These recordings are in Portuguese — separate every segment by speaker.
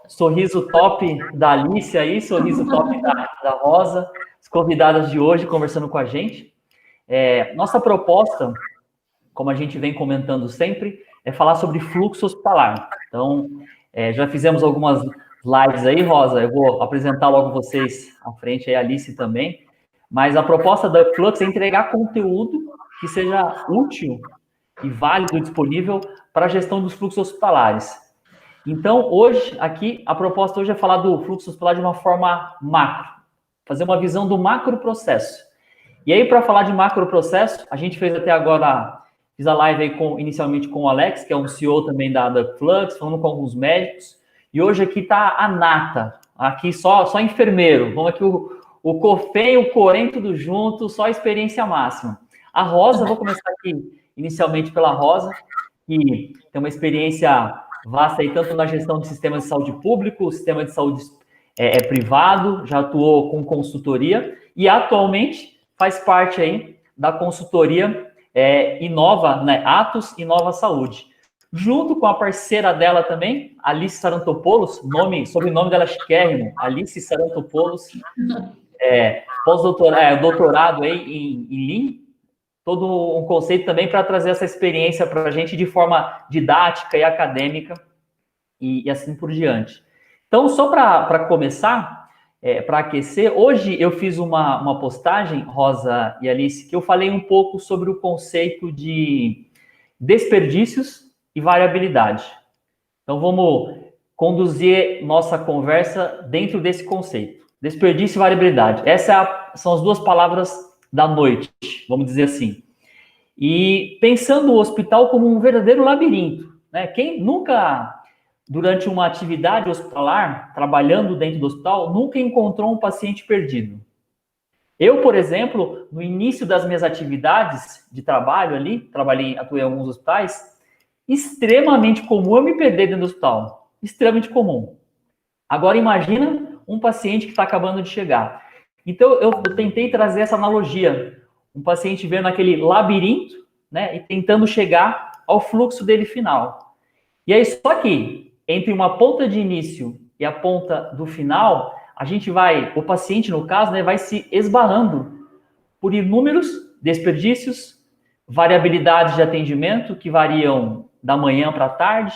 Speaker 1: sorriso top da Alice aí, sorriso top da Rosa, as convidadas de hoje conversando com a gente. Nossa proposta, como a gente vem comentando sempre, é falar sobre fluxo hospitalar. Então, já fizemos algumas lives aí, Rosa, eu vou apresentar logo vocês à frente aí, a Alice também, mas a proposta da Flux é entregar conteúdo que seja útil e válido, disponível para a gestão dos fluxos hospitalares. Então, hoje, aqui, a proposta hoje é falar do fluxo hospitalar de uma forma macro, fazer uma visão do macro processo. E aí, para falar de macro processo, a gente fez até agora, fiz a live aí inicialmente com o Alex, que é um CEO também da Flux, falando com alguns médicos, e hoje aqui está a Nata, aqui só enfermeiro, vamos aqui o COFEM e o COREM tudo junto, só experiência máxima. A Rosa, vou começar aqui inicialmente pela Rosa, que tem uma experiência vasta aí, tanto na gestão de sistemas de saúde público, sistema de saúde privado, já atuou com consultoria, e atualmente faz parte aí da consultoria Inova, né, Atos Inova Saúde. Junto com a parceira dela também, Alice Sarantopoulos, sobrenome dela é chiquérrimo, Alice Sarantopoulos, doutorado aí em Lean, todo um conceito também para trazer essa experiência para a gente de forma didática e acadêmica e assim por diante. Então, só para começar, para aquecer, hoje eu fiz uma postagem, Rosa e Alice, que eu falei um pouco sobre o conceito de desperdícios e variabilidade. Então, vamos conduzir nossa conversa dentro desse conceito. Desperdício e variabilidade. Essas são as duas palavras da noite, vamos dizer assim. E pensando o hospital como um verdadeiro labirinto, né? Quem nunca, durante uma atividade hospitalar, trabalhando dentro do hospital, nunca encontrou um paciente perdido? Eu, por exemplo, no início das minhas atividades de trabalho ali, atuei em alguns hospitais, extremamente comum eu me perder dentro do hospital. Extremamente comum. Agora, imagina um paciente que está acabando de chegar. Então, eu tentei trazer essa analogia. Um paciente vendo aquele labirinto, né, e tentando chegar ao fluxo dele final. E aí, só que, entre uma ponta de início e a ponta do final, o paciente, no caso, né, vai se esbarrando por inúmeros desperdícios, variabilidades de atendimento que variam da manhã para a tarde,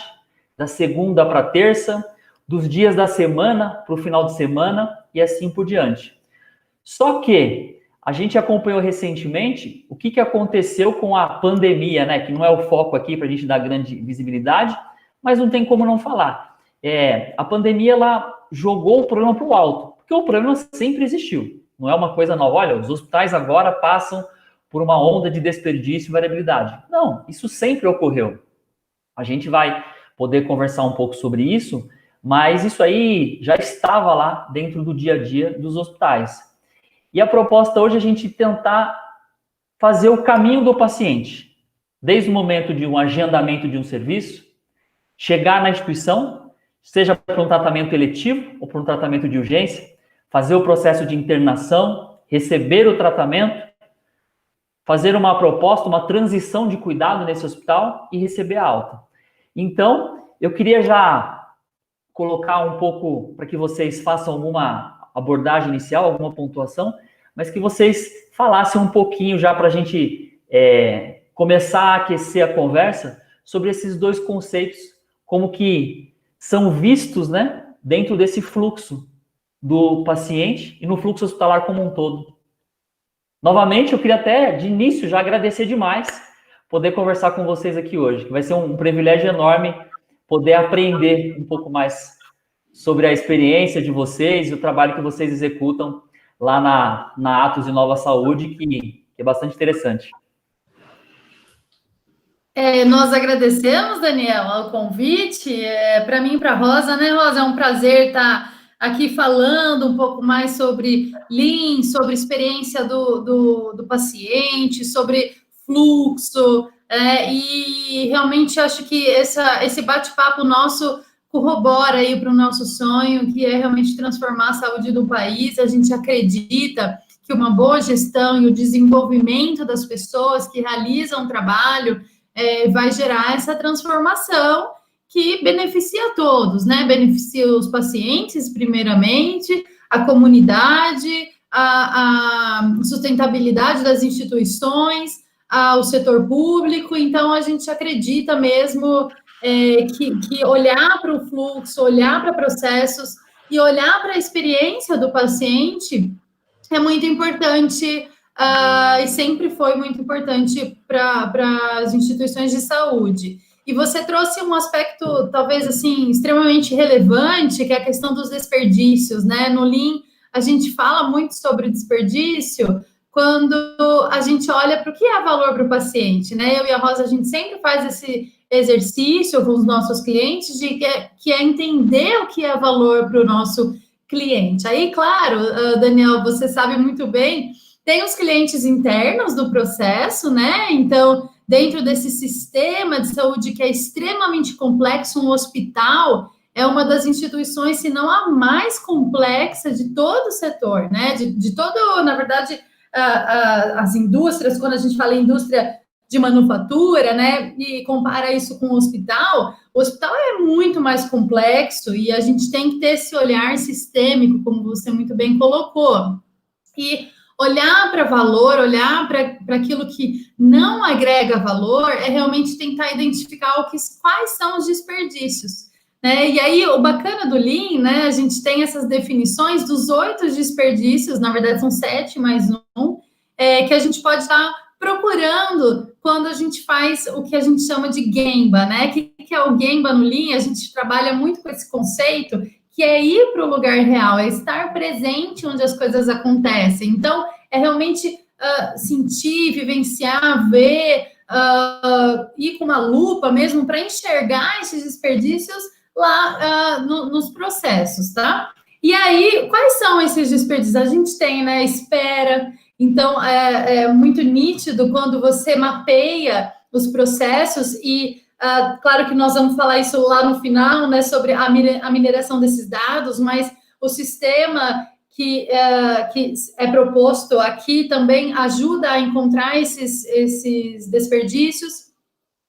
Speaker 1: da segunda para a terça, dos dias da semana para o final de semana e assim por diante. Só que a gente acompanhou recentemente o que aconteceu com a pandemia, né? Que não é o foco aqui para a gente dar grande visibilidade, mas não tem como não falar. A pandemia, ela jogou o problema para o alto, porque o problema sempre existiu. Não é uma coisa nova. Olha, os hospitais agora passam por uma onda de desperdício e variabilidade. Não, isso sempre ocorreu. A gente vai poder conversar um pouco sobre isso, mas isso aí já estava lá dentro do dia a dia dos hospitais. E a proposta hoje é a gente tentar fazer o caminho do paciente, desde o momento de um agendamento de um serviço, chegar na instituição, seja para um tratamento eletivo ou para um tratamento de urgência, fazer o processo de internação, receber o tratamento, fazer uma proposta, uma transição de cuidado nesse hospital e receber a alta. Então, eu queria já colocar um pouco para que vocês façam alguma abordagem inicial, alguma pontuação, mas que vocês falassem um pouquinho já para a gente começar a aquecer a conversa sobre esses dois conceitos, como que são vistos, né, dentro desse fluxo do paciente e no fluxo hospitalar como um todo. Novamente, eu queria até, de início, já agradecer demais poder conversar com vocês aqui hoje, que vai ser um privilégio enorme poder aprender um pouco mais sobre a experiência de vocês e o trabalho que vocês executam lá na Atos Inova Saúde, que é bastante interessante.
Speaker 2: Nós agradecemos, Daniel, o convite. Para mim e para a Rosa, né, Rosa? É um prazer estar aqui falando um pouco mais sobre Lean, sobre experiência do paciente, sobre fluxo, e realmente acho que esse bate-papo nosso corrobora aí para o nosso sonho, que é realmente transformar a saúde do país. A gente acredita que uma boa gestão e o desenvolvimento das pessoas que realizam o trabalho vai gerar essa transformação que beneficia todos, né? Beneficia os pacientes, primeiramente, a comunidade, a sustentabilidade das instituições, o setor público. Então, a gente acredita mesmo que olhar para o fluxo, olhar para processos e olhar para a experiência do paciente é muito importante, e sempre foi muito importante para as instituições de saúde. E você trouxe um aspecto, talvez, assim, extremamente relevante, que é a questão dos desperdícios, né? No Lean, a gente fala muito sobre desperdício quando a gente olha para o que é valor para o paciente, né? Eu e a Rosa, a gente sempre faz esse exercício com os nossos clientes, que é entender o que é valor para o nosso cliente. Aí, claro, Daniel, você sabe muito bem, tem os clientes internos do processo, né? Então, dentro desse sistema de saúde que é extremamente complexo, um hospital é uma das instituições, se não a mais complexa de todo o setor, né? De todo, na verdade, as indústrias, quando a gente fala em indústria de manufatura, né, e compara isso com o hospital é muito mais complexo e a gente tem que ter esse olhar sistêmico, como você muito bem colocou, e olhar para valor, olhar para aquilo que não agrega valor, é realmente tentar identificar quais são os desperdícios, né? E aí, o bacana do Lean, né, a gente tem essas definições dos 8 desperdícios, na verdade são 7 mais um, que a gente pode estar procurando quando a gente faz o que a gente chama de Gemba, né? O que é o Gemba no Lean? A gente trabalha muito com esse conceito, que é ir para o lugar real, é estar presente onde as coisas acontecem. Então, é realmente sentir, vivenciar, ver, ir com uma lupa mesmo para enxergar esses desperdícios lá nos processos, tá? E aí, quais são esses desperdícios? A gente tem, né, espera. Então, é muito nítido quando você mapeia os processos e, claro que nós vamos falar isso lá no final, né, sobre a mineração desses dados, mas o sistema que é proposto aqui também ajuda a encontrar esses desperdícios.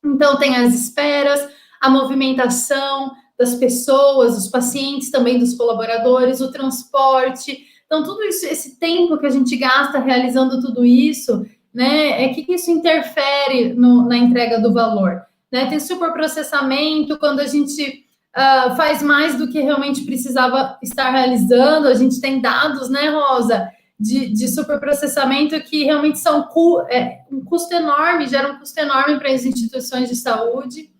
Speaker 2: Então, tem as esperas, a movimentação das pessoas, dos pacientes, também dos colaboradores, o transporte. Então, tudo isso, esse tempo que a gente gasta realizando tudo isso, né, que isso interfere na entrega do valor, né? Tem superprocessamento, quando a gente faz mais do que realmente precisava estar realizando, a gente tem dados, né, Rosa, de superprocessamento que realmente são um custo enorme, geram um custo enorme para as instituições de saúde,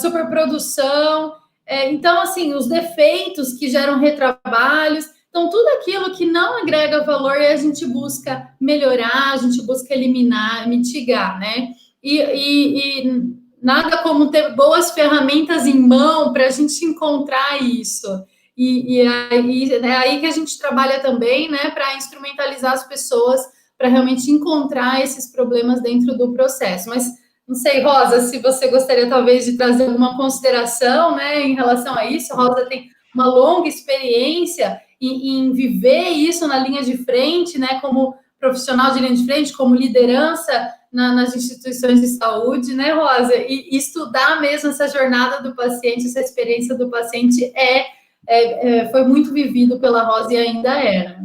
Speaker 2: superprodução, então, assim, os defeitos que geram retrabalhos. Então, tudo aquilo que não agrega valor, a gente busca melhorar, a gente busca eliminar, mitigar, né? E nada como ter boas ferramentas em mão para a gente encontrar isso. E é aí que a gente trabalha também, né, para instrumentalizar as pessoas, para realmente encontrar esses problemas dentro do processo. Mas, não sei, Rosa, se você gostaria talvez de trazer alguma consideração, né, em relação a isso. A Rosa tem uma longa experiência em viver isso na linha de frente, né, como profissional de linha de frente, como liderança nas instituições de saúde, né, Rosa? E estudar mesmo essa jornada do paciente, essa experiência do paciente foi muito vivido pela Rosa e ainda é.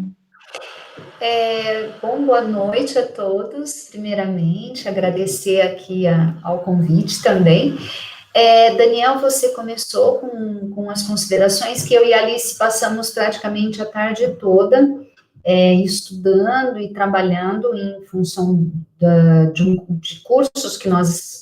Speaker 3: Bom, boa noite a todos, primeiramente, agradecer aqui ao convite também. Daniel, você começou com as considerações que eu e a Alice passamos praticamente a tarde toda estudando e trabalhando em função de cursos que nós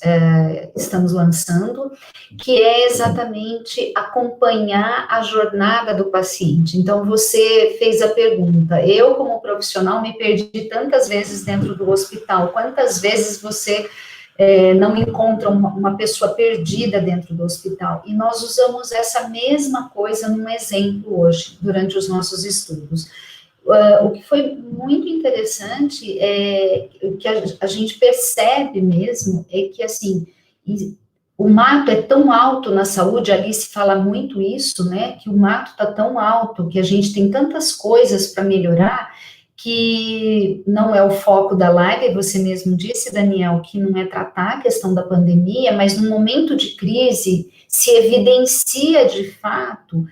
Speaker 3: estamos lançando, que é exatamente acompanhar a jornada do paciente. Então, você fez a pergunta, eu como profissional me perdi tantas vezes dentro do hospital, quantas vezes você não encontra uma pessoa perdida dentro do hospital? E nós usamos essa mesma coisa num exemplo hoje, durante os nossos estudos. O que foi muito interessante o que a gente percebe mesmo é que, assim, o mato é tão alto na saúde, a Alice fala muito isso, né, que o mato está tão alto, que a gente tem tantas coisas para melhorar, que não é o foco da live, você mesmo disse, Daniel, que não é tratar a questão da pandemia, mas no momento de crise, se evidencia de fato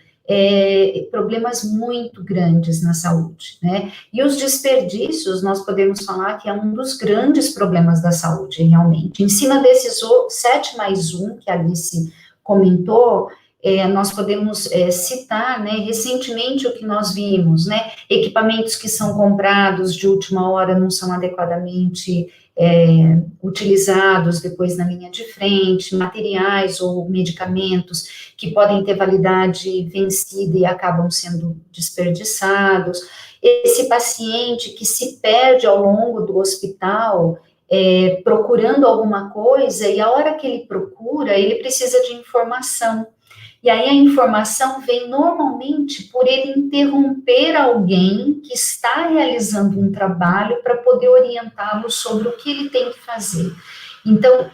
Speaker 3: problemas muito grandes na saúde, né? E os desperdícios, nós podemos falar que é um dos grandes problemas da saúde, realmente. Em cima desses 7+1 que a Alice comentou, nós podemos citar, né, recentemente o que nós vimos, né, equipamentos que são comprados de última hora não são adequadamente utilizados depois na linha de frente, materiais ou medicamentos que podem ter validade vencida e acabam sendo desperdiçados, esse paciente que se perde ao longo do hospital, procurando alguma coisa, e a hora que ele procura, ele precisa de informação. E aí a informação vem normalmente por ele interromper alguém que está realizando um trabalho para poder orientá-lo sobre o que ele tem que fazer. Então,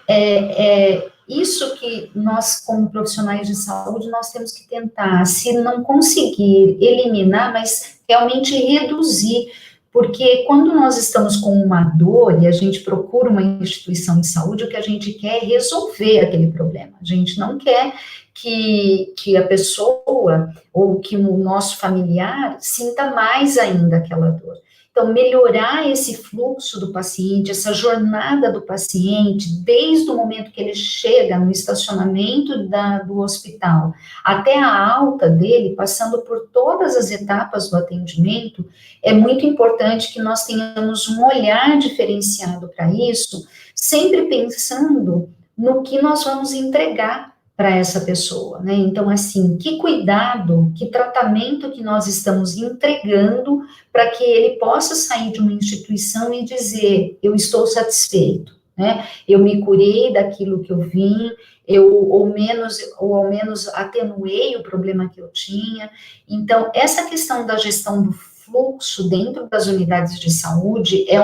Speaker 3: isso que nós, como profissionais de saúde, nós temos que tentar, se não conseguir eliminar, mas realmente reduzir, porque quando nós estamos com uma dor e a gente procura uma instituição de saúde, o que a gente quer é resolver aquele problema. A gente não quer que a pessoa ou que o nosso familiar sinta mais ainda aquela dor. Então, melhorar esse fluxo do paciente, essa jornada do paciente, desde o momento que ele chega no estacionamento do hospital até a alta dele, passando por todas as etapas do atendimento, é muito importante que nós tenhamos um olhar diferenciado para isso, sempre pensando no que nós vamos entregar para essa pessoa, né? Então, assim, que cuidado, que tratamento que nós estamos entregando para que ele possa sair de uma instituição e dizer, eu estou satisfeito, né? Eu me curei daquilo que eu vim, ou ao menos atenuei o problema que eu tinha. Então, essa questão da gestão do fluxo dentro das unidades de saúde é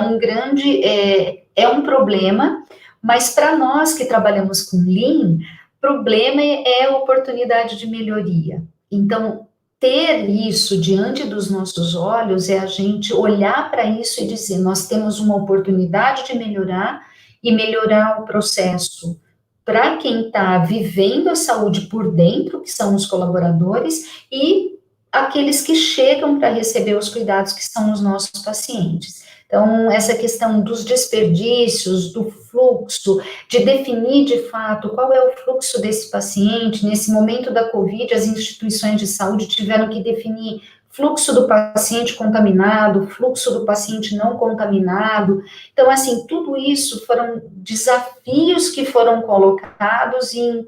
Speaker 3: um problema, mas para nós que trabalhamos com Lean, problema é a oportunidade de melhoria. Então, ter isso diante dos nossos olhos é a gente olhar para isso e dizer, nós temos uma oportunidade de melhorar e melhorar o processo para quem está vivendo a saúde por dentro, que são os colaboradores, e aqueles que chegam para receber os cuidados, que são os nossos pacientes. Então, essa questão dos desperdícios, do fluxo, de definir de fato qual é o fluxo desse paciente. Nesse momento da Covid, as instituições de saúde tiveram que definir fluxo do paciente contaminado, fluxo do paciente não contaminado. Então, assim, tudo isso foram desafios que foram colocados e em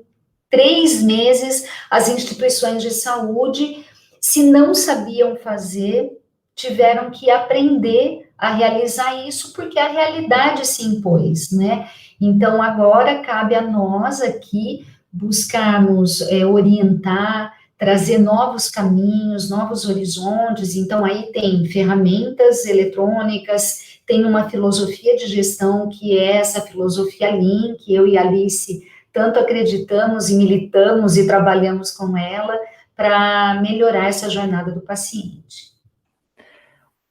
Speaker 3: 3 meses as instituições de saúde, se não sabiam fazer, tiveram que aprender a realizar isso, porque a realidade se impôs, né? Então, agora cabe a nós aqui buscarmos orientar, trazer novos caminhos, novos horizontes. Então, aí tem ferramentas eletrônicas, tem uma filosofia de gestão, que é essa filosofia Lean, que eu e a Alice tanto acreditamos e militamos e trabalhamos com ela para melhorar essa jornada do paciente.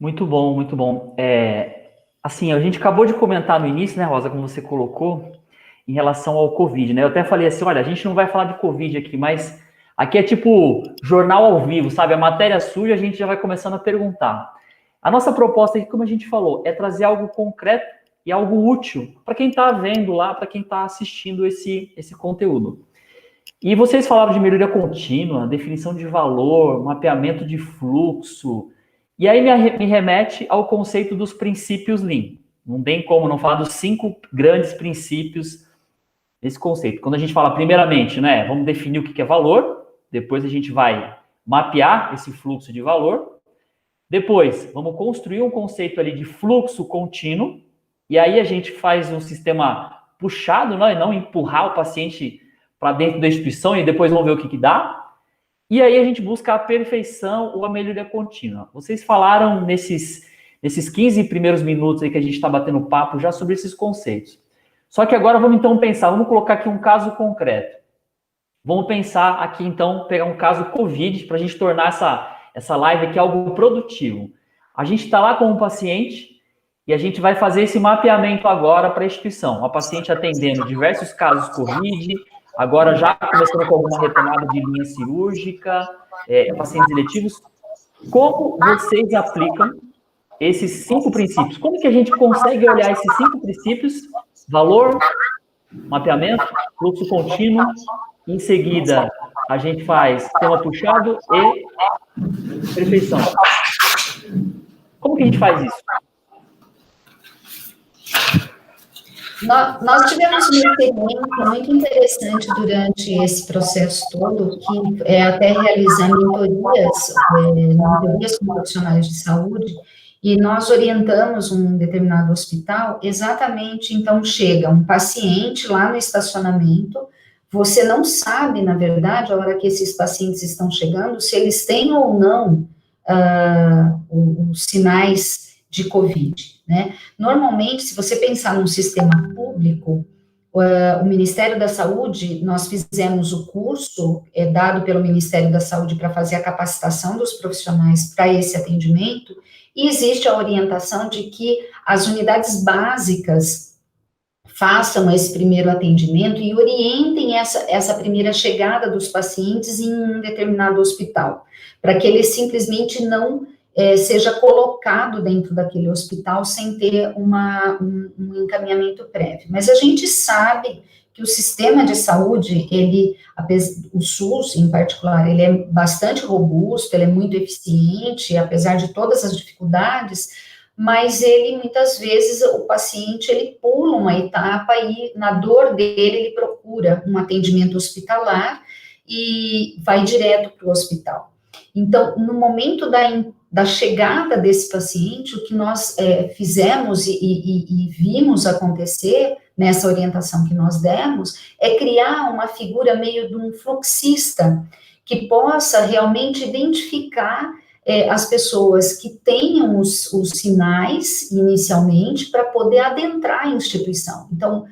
Speaker 1: Muito bom, muito bom. Assim, a gente acabou de comentar no início, né, Rosa, como você colocou, em relação ao Covid, né? Eu até falei assim, olha, a gente não vai falar de Covid aqui, mas aqui é tipo jornal ao vivo, sabe? A matéria surge, a gente já vai começando a perguntar. A nossa proposta aqui, como a gente falou, é trazer algo concreto e algo útil para quem está vendo lá, para quem está assistindo esse conteúdo. E vocês falaram de melhoria contínua, definição de valor, mapeamento de fluxo. E aí me remete ao conceito dos princípios Lean. Não tem como não falar dos 5 grandes princípios desse conceito. Quando a gente fala, primeiramente, né, vamos definir o que é valor, depois a gente vai mapear esse fluxo de valor, depois vamos construir um conceito ali de fluxo contínuo, e aí a gente faz um sistema puxado, né, e não empurrar o paciente para dentro da instituição e depois vamos ver o que dá. E aí a gente busca a perfeição ou a melhoria contínua. Vocês falaram nesses 15 primeiros minutos aí que a gente está batendo papo já sobre esses conceitos. Só que agora vamos então pensar, vamos colocar aqui um caso concreto. Vamos pensar aqui então, pegar um caso Covid para a gente tornar essa live aqui algo produtivo. A gente está lá com um paciente e a gente vai fazer esse mapeamento agora para a instituição. A paciente atendendo diversos casos Covid, agora já começando com alguma retomada de linha cirúrgica, pacientes eletivos, como vocês aplicam esses 5 princípios? Como que a gente consegue olhar esses 5 princípios? Valor, mapeamento, fluxo contínuo, em seguida a gente faz tema puxado e perfeição. Como que a gente faz isso?
Speaker 3: Nós tivemos uma experiência muito interessante durante esse processo todo, que é até realizar mentorias com profissionais de saúde, e nós orientamos um determinado hospital, exatamente, então chega um paciente lá no estacionamento, você não sabe, na verdade, a hora que esses pacientes estão chegando, se eles têm ou não os sinais de COVID, né? Normalmente, se você pensar num sistema público, o Ministério da Saúde, nós fizemos o curso dado pelo Ministério da Saúde para fazer a capacitação dos profissionais para esse atendimento, e existe a orientação de que as unidades básicas façam esse primeiro atendimento e orientem essa primeira chegada dos pacientes em um determinado hospital, para que eles simplesmente não seja colocado dentro daquele hospital sem ter um encaminhamento prévio. Mas a gente sabe que o sistema de saúde, o SUS em particular, ele é bastante robusto, ele é muito eficiente, apesar de todas as dificuldades, mas ele, muitas vezes, o paciente, ele pula uma etapa e, na dor dele, ele procura um atendimento hospitalar e vai direto para o hospital. Então, no momento da chegada desse paciente, o que nós fizemos e vimos acontecer nessa orientação que nós demos é criar uma figura meio de um fluxista que possa realmente identificar as pessoas que tenham os sinais inicialmente para poder adentrar a instituição. Então,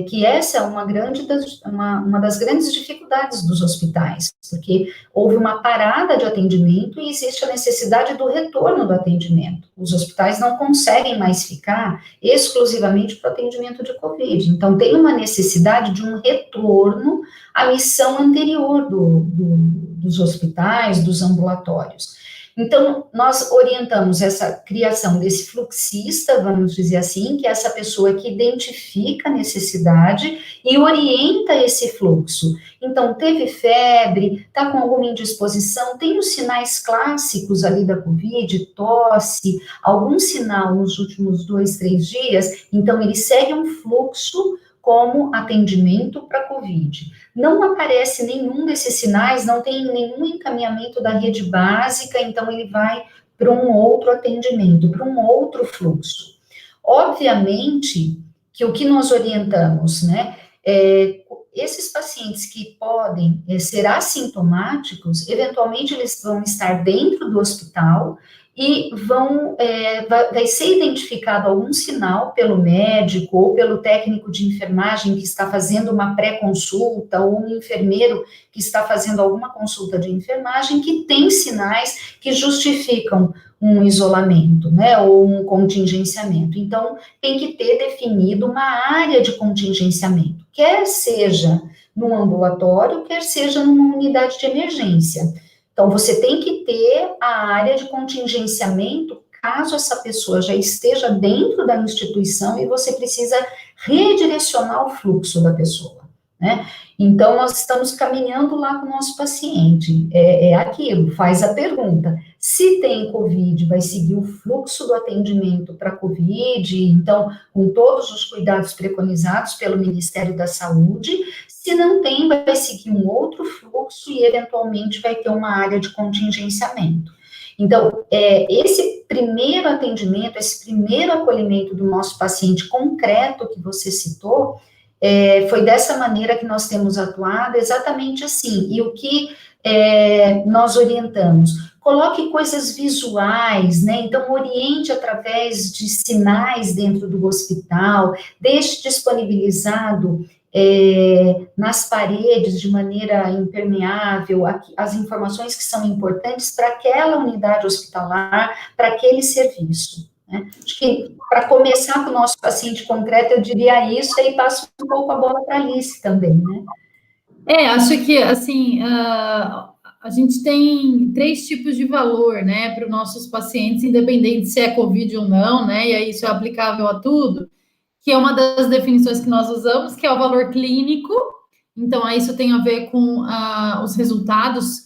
Speaker 3: que essa é uma das grandes dificuldades dos hospitais, porque houve uma parada de atendimento e existe a necessidade do retorno do atendimento. Os hospitais não conseguem mais ficar exclusivamente para o atendimento de COVID, então tem uma necessidade de um retorno à missão anterior dos hospitais, dos ambulatórios. Então, nós orientamos essa criação desse fluxista, vamos dizer assim, que é essa pessoa que identifica a necessidade e orienta esse fluxo. Então, teve febre, está com alguma indisposição, tem os sinais clássicos ali da COVID, tosse, algum sinal nos últimos 2, 3 dias, então ele segue um fluxo como atendimento para COVID. Não aparece nenhum desses sinais, não tem nenhum encaminhamento da rede básica, então ele vai para um outro atendimento, para um outro fluxo. Obviamente que o que nós orientamos, né, esses pacientes que podem ser assintomáticos, eventualmente eles vão estar dentro do hospital e vai ser identificado algum sinal pelo médico ou pelo técnico de enfermagem que está fazendo uma pré-consulta ou um enfermeiro que está fazendo alguma consulta de enfermagem que tem sinais que justificam um isolamento, né, ou um contingenciamento. Então, tem que ter definido uma área de contingenciamento, quer seja num ambulatório, quer seja numa unidade de emergência. Então, você tem que ter a área de contingenciamento caso essa pessoa já esteja dentro da instituição e você precisa redirecionar o fluxo da pessoa, né? Então, nós estamos caminhando lá com o nosso paciente, aquilo, faz a pergunta, se tem COVID, vai seguir o fluxo do atendimento para COVID, então, com todos os cuidados preconizados pelo Ministério da Saúde, se não tem, vai seguir um outro fluxo e, eventualmente, vai ter uma área de contingenciamento. Então, esse primeiro atendimento, esse primeiro acolhimento do nosso paciente concreto que você citou, foi dessa maneira que nós temos atuado, exatamente assim. E o que nós orientamos? Coloque coisas visuais, né? Então, oriente através de sinais dentro do hospital, deixe disponibilizado nas paredes, de maneira impermeável, as informações que são importantes para aquela unidade hospitalar, para aquele serviço. Né? Acho que, para começar com o nosso paciente concreto, eu diria isso, e passo um pouco a bola para a Alice também, né?
Speaker 2: Acho que, assim, a gente tem 3 tipos de valor, né, para os nossos pacientes, independente se é COVID ou não, né, e aí isso é aplicável a tudo, que é uma das definições que nós usamos, que é o valor clínico. Então, aí isso tem a ver com os resultados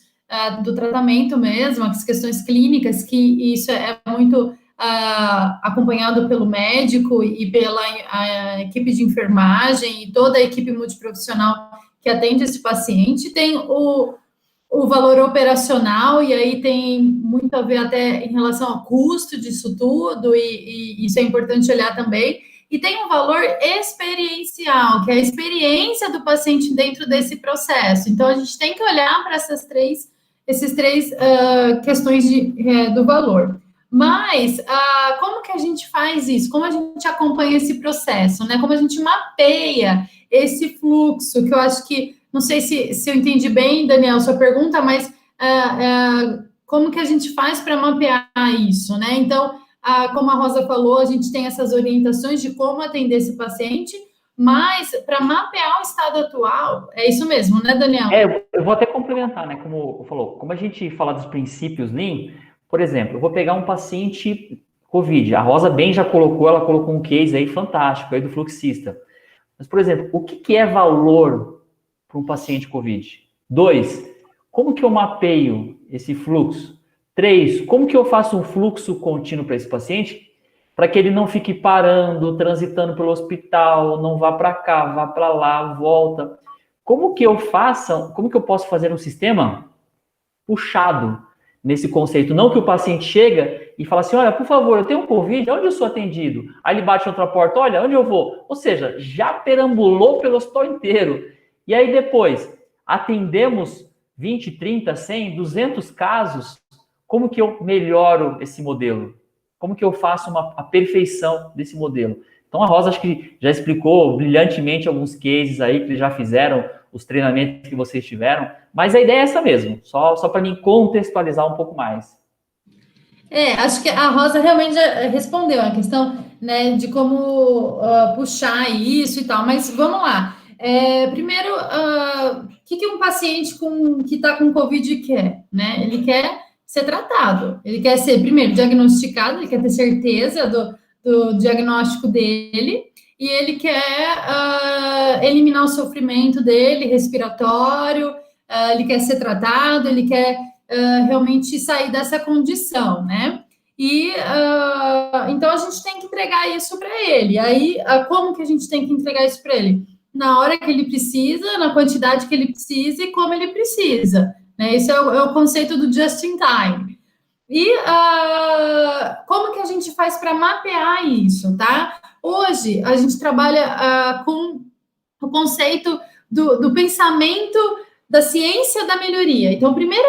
Speaker 2: do tratamento mesmo, as questões clínicas, que isso é muito acompanhado pelo médico e pela equipe de enfermagem e toda a equipe multiprofissional que atende esse paciente. Tem o valor operacional, e aí tem muito a ver até em relação ao custo disso tudo, e isso é importante olhar também. E tem um valor experiencial, que é a experiência do paciente dentro desse processo. Então, a gente tem que olhar para esses três questões do valor. Mas, como que a gente faz isso? Como a gente acompanha esse processo, né? Como a gente mapeia esse fluxo, que eu acho que, não sei se eu entendi bem, Daniel, sua pergunta, mas como que a gente faz para mapear isso, né? Então, como a Rosa falou, a gente tem essas orientações de como atender esse paciente, mas para mapear o estado atual, é isso mesmo, né, Daniel?
Speaker 1: Eu vou até complementar, né? Como falou, como a gente fala dos princípios Lean, por exemplo, eu vou pegar um paciente COVID, a Rosa bem já colocou, ela colocou um case aí fantástico aí do fluxista. Mas, por exemplo, o que é valor para um paciente COVID? 2, como que eu mapeio esse fluxo? 3, como que eu faço um fluxo contínuo para esse paciente para que ele não fique parando, transitando pelo hospital, não vá para cá, vá para lá, volta. Como que eu posso fazer um sistema puxado nesse conceito? Não que o paciente chega e fala assim, olha, por favor, eu tenho um COVID, onde eu sou atendido? Aí ele bate outra porta, olha, onde eu vou? Ou seja, já perambulou pelo hospital inteiro. E aí depois, atendemos 20, 30, 100, 200 casos, como que eu melhoro esse modelo? Como que eu faço a perfeição desse modelo? Então, a Rosa acho que já explicou brilhantemente alguns cases aí que eles já fizeram, os treinamentos que vocês tiveram, mas a ideia é essa mesmo, só para mim contextualizar um pouco mais.
Speaker 2: Acho que a Rosa realmente já respondeu a questão, né, de como puxar isso e tal, mas vamos lá. Primeiro, o que um paciente que está com Covid quer, né? Ele quer ser tratado, ele quer ser, primeiro, diagnosticado, ele quer ter certeza do diagnóstico dele, e ele quer eliminar o sofrimento dele, respiratório, ele quer ser tratado, ele quer realmente sair dessa condição, né? E então a gente tem que entregar isso para ele. Aí, como que a gente tem que entregar isso para ele? Na hora que ele precisa, na quantidade que ele precisa e como ele precisa. Né? Esse é o conceito do just in time. E como que a gente faz para mapear isso, tá? Hoje, a gente trabalha com o conceito do pensamento da ciência da melhoria. Então, a primeira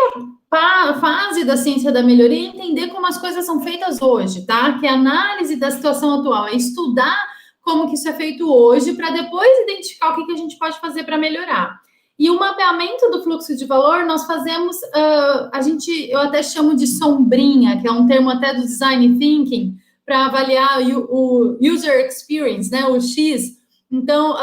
Speaker 2: fase da ciência da melhoria é entender como as coisas são feitas hoje, tá? Que é a análise da situação atual, é estudar como que isso é feito hoje, para depois identificar o que a gente pode fazer para melhorar. E o mapeamento do fluxo de valor, nós fazemos, eu até chamo de sombrinha, que é um termo até do design thinking, para avaliar o user experience, né, o X. Então,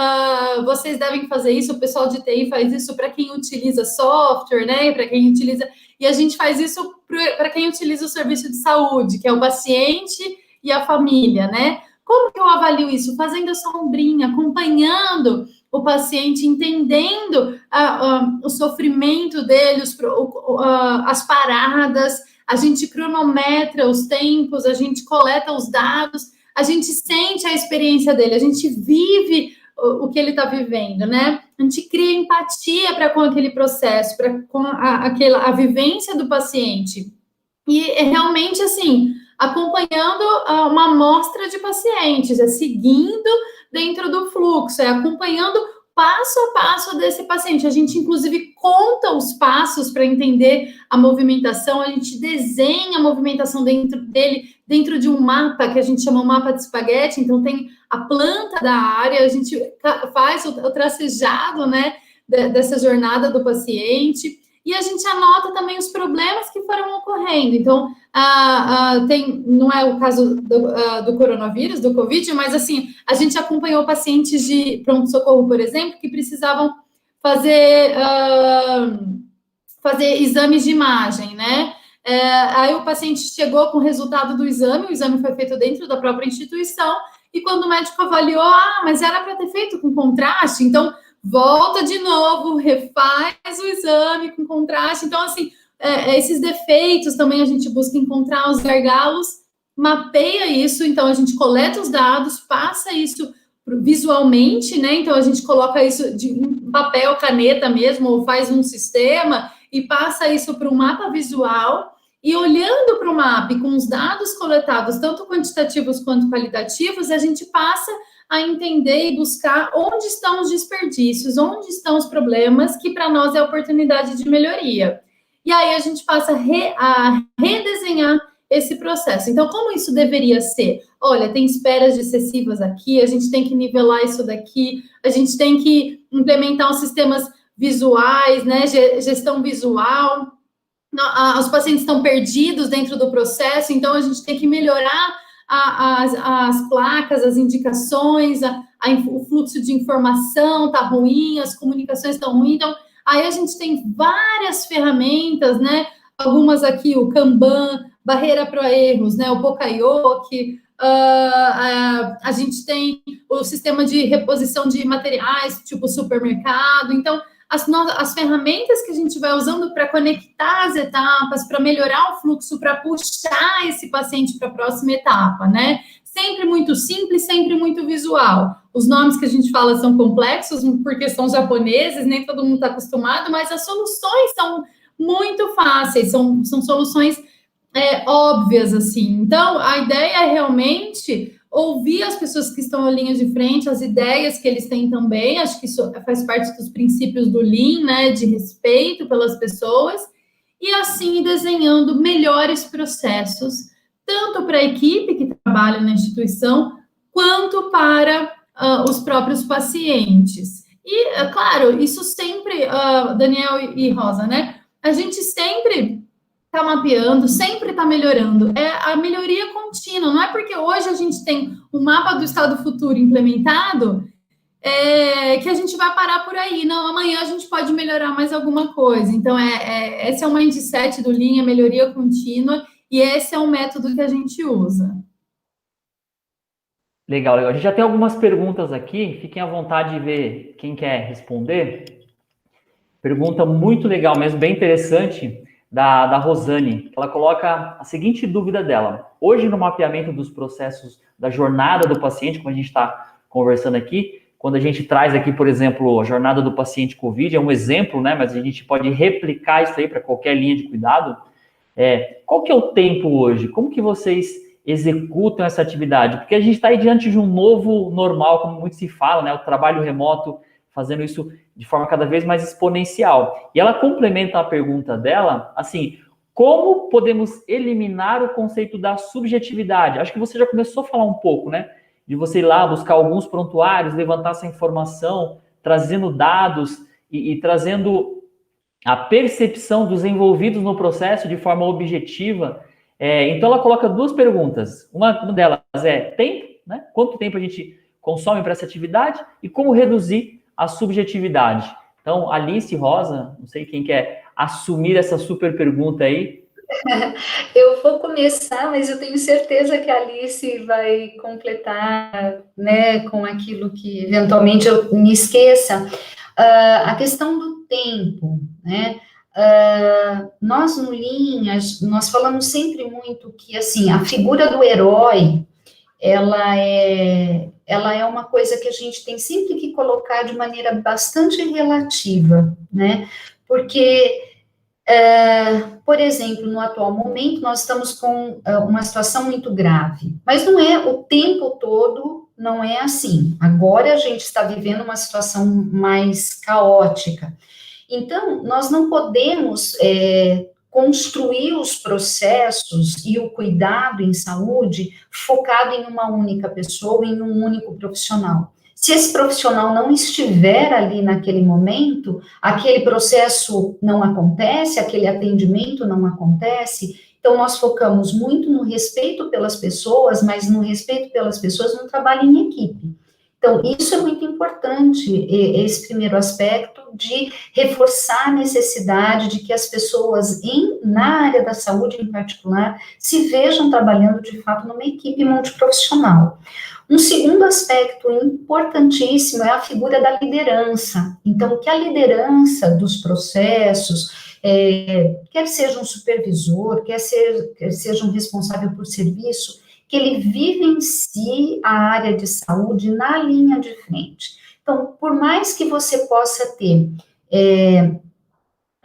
Speaker 2: vocês devem fazer isso, o pessoal de TI faz isso para quem utiliza software, né, para quem utiliza... E a gente faz isso para quem utiliza o serviço de saúde, que é o paciente e a família, né? Como que eu avalio isso? Fazendo a sombrinha, acompanhando o paciente, entendendo o sofrimento dele, as paradas, a gente cronometra os tempos, a gente coleta os dados, a gente sente a experiência dele, a gente vive o que ele está vivendo, né? A gente cria empatia com aquele processo, com a vivência do paciente. E realmente, assim, acompanhando uma amostra de pacientes, seguindo dentro do fluxo, acompanhando passo a passo desse paciente. A gente, inclusive, conta os passos para entender a movimentação, a gente desenha a movimentação dentro de um mapa, que a gente chama um mapa de espaguete. Então, tem a planta da área, a gente faz o tracejado, né, dessa jornada do paciente, e a gente anota também os problemas que foram ocorrendo. Então, não é o caso do coronavírus, do Covid, mas, assim, a gente acompanhou pacientes de pronto-socorro, por exemplo, que precisavam fazer exames de imagem, né? Aí o paciente chegou com o resultado do exame, o exame foi feito dentro da própria instituição, e quando o médico avaliou, mas era para ter feito com contraste, então volta de novo, refaz o exame com contraste. Então, assim, esses defeitos também a gente busca encontrar os gargalos, mapeia isso, então a gente coleta os dados, passa isso visualmente, né? Então a gente coloca isso de papel, caneta mesmo, ou faz um sistema e passa isso para um mapa visual. E olhando para o mapa, com os dados coletados, tanto quantitativos quanto qualitativos, a gente passa a entender e buscar onde estão os desperdícios, onde estão os problemas, que para nós é oportunidade de melhoria. E aí a gente passa a redesenhar esse processo. Então, como isso deveria ser? Olha, tem esperas excessivas aqui, a gente tem que nivelar isso daqui, a gente tem que implementar os sistemas visuais, né, gestão visual. Os pacientes estão perdidos dentro do processo, então a gente tem que melhorar as placas, as indicações, o fluxo de informação está ruim, as comunicações estão ruins. Então, aí a gente tem várias ferramentas, né? Algumas aqui, o Kanban, barreira para erros, né? O Pokayoke, a gente tem o sistema de reposição de materiais, tipo supermercado. Então, as ferramentas que a gente vai usando para conectar as etapas, para melhorar o fluxo, para puxar esse paciente para a próxima etapa, né? Sempre muito simples, sempre muito visual. Os nomes que a gente fala são complexos, porque são japoneses, nem todo mundo está acostumado, mas as soluções são muito fáceis, são soluções óbvias, assim. Então, a ideia é realmente ouvir as pessoas que estão na linha de frente, as ideias que eles têm também, acho que isso faz parte dos princípios do Lean, né, de respeito pelas pessoas, e assim desenhando melhores processos, tanto para a equipe que trabalha na instituição, quanto para os próprios pacientes. E, claro, isso sempre, Daniel e Rosa, né, a gente sempre está mapeando, sempre está melhorando. É a melhoria contínua. Não é porque hoje a gente tem um mapa do estado futuro implementado que a gente vai parar por aí. Não, amanhã a gente pode melhorar mais alguma coisa. Então, esse é o mindset do Lean, a melhoria contínua, e esse é o método que a gente usa.
Speaker 1: Legal, legal. A gente já tem algumas perguntas aqui. Fiquem à vontade de ver quem quer responder. Pergunta muito legal mesmo, bem interessante, da Rosane. Ela coloca a seguinte dúvida dela. Hoje, no mapeamento dos processos da jornada do paciente, como a gente está conversando aqui, quando a gente traz aqui, por exemplo, a jornada do paciente COVID, é um exemplo, né? Mas a gente pode replicar isso aí para qualquer linha de cuidado. Qual que é o tempo hoje? Como que vocês executam essa atividade? Porque a gente está aí diante de um novo normal, como muito se fala, né? O trabalho remoto, fazendo isso de forma cada vez mais exponencial. E ela complementa a pergunta dela, assim, como podemos eliminar o conceito da subjetividade? Acho que você já começou a falar um pouco, né? De você ir lá buscar alguns prontuários, levantar essa informação, trazendo dados e trazendo a percepção dos envolvidos no processo de forma objetiva. Então, ela coloca duas perguntas. Uma delas é tempo, né? Quanto tempo a gente consome para essa atividade e como reduzir a subjetividade. Então, Alice, Rosa, não sei quem quer assumir essa super pergunta aí.
Speaker 3: Eu vou começar, mas eu tenho certeza que a Alice vai completar, né, com aquilo que eventualmente eu me esqueça. A questão do tempo, né? Nós no Lean, nós falamos sempre muito que, assim, a figura do herói, ela é uma coisa que a gente tem sempre que colocar de maneira bastante relativa, né? Porque, por exemplo, no atual momento, nós estamos com uma situação muito grave, mas não é o tempo todo, não é assim. Agora a gente está vivendo uma situação mais caótica. Então, nós não podemos construir os processos e o cuidado em saúde focado em uma única pessoa, em um único profissional. Se esse profissional não estiver ali naquele momento, aquele processo não acontece, aquele atendimento não acontece. Então, nós focamos muito no respeito pelas pessoas, mas no respeito pelas pessoas no trabalho em equipe. Então, isso é muito importante, esse primeiro aspecto de reforçar a necessidade de que as pessoas na área da saúde em particular se vejam trabalhando de fato numa equipe multiprofissional. Um segundo aspecto importantíssimo é a figura da liderança. Então, que a liderança dos processos, quer seja um supervisor, quer seja um responsável por serviço, que ele vivencie a área de saúde na linha de frente. Então, por mais que você possa ter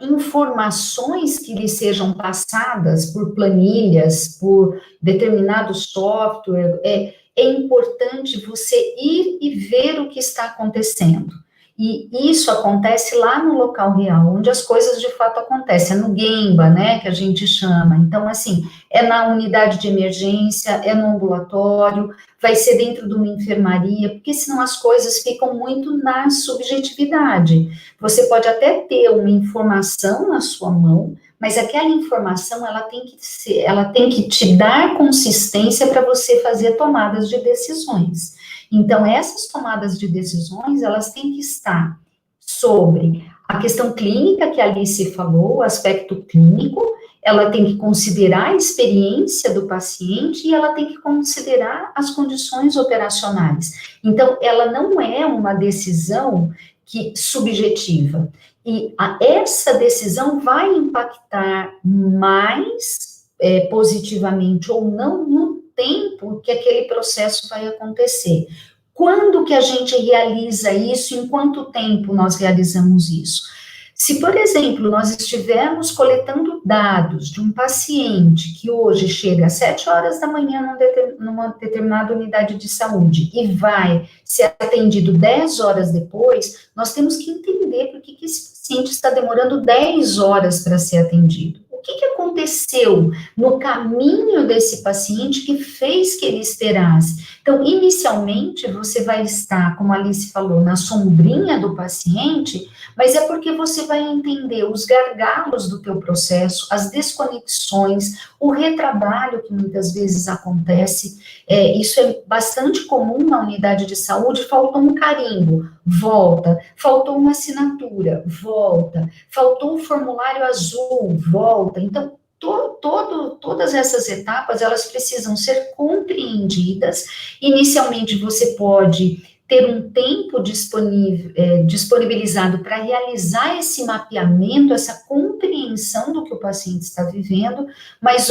Speaker 3: informações que lhe sejam passadas por planilhas, por determinado software, é importante você ir e ver o que está acontecendo. E isso acontece lá no local real, onde as coisas de fato acontecem, é no Gemba, né, que a gente chama. Então, assim, é na unidade de emergência, é no ambulatório, vai ser dentro de uma enfermaria, porque senão as coisas ficam muito na subjetividade. Você pode até ter uma informação na sua mão, mas aquela informação, ela tem que te dar consistência para você fazer tomadas de decisões. Então, essas tomadas de decisões, elas têm que estar sobre a questão clínica que a Alice falou, o aspecto clínico, ela tem que considerar a experiência do paciente e ela tem que considerar as condições operacionais. Então, ela não é uma decisão subjetiva. E essa decisão vai impactar mais positivamente ou não no tempo que aquele processo vai acontecer. Quando que a gente realiza isso? Em quanto tempo nós realizamos isso? Se, por exemplo, nós estivermos coletando dados de um paciente que hoje chega às 7 horas da manhã numa determinada unidade de saúde e vai ser atendido 10 horas depois, nós temos que entender por que esse paciente está demorando 10 horas para ser atendido. O que aconteceu no caminho desse paciente que fez que ele esperasse? Então, inicialmente, você vai estar, como a Alice falou, na sombrinha do paciente, mas é porque você vai entender os gargalos do teu processo, as desconexões, o retrabalho que muitas vezes acontece. Isso é bastante comum na unidade de saúde. Faltou um carimbo, volta. Faltou uma assinatura, volta. Faltou um formulário azul, volta. Então, todas essas etapas, elas precisam ser compreendidas. Inicialmente, você pode ter um tempo disponibilizado para realizar esse mapeamento, essa compreensão do que o paciente está vivendo, mas,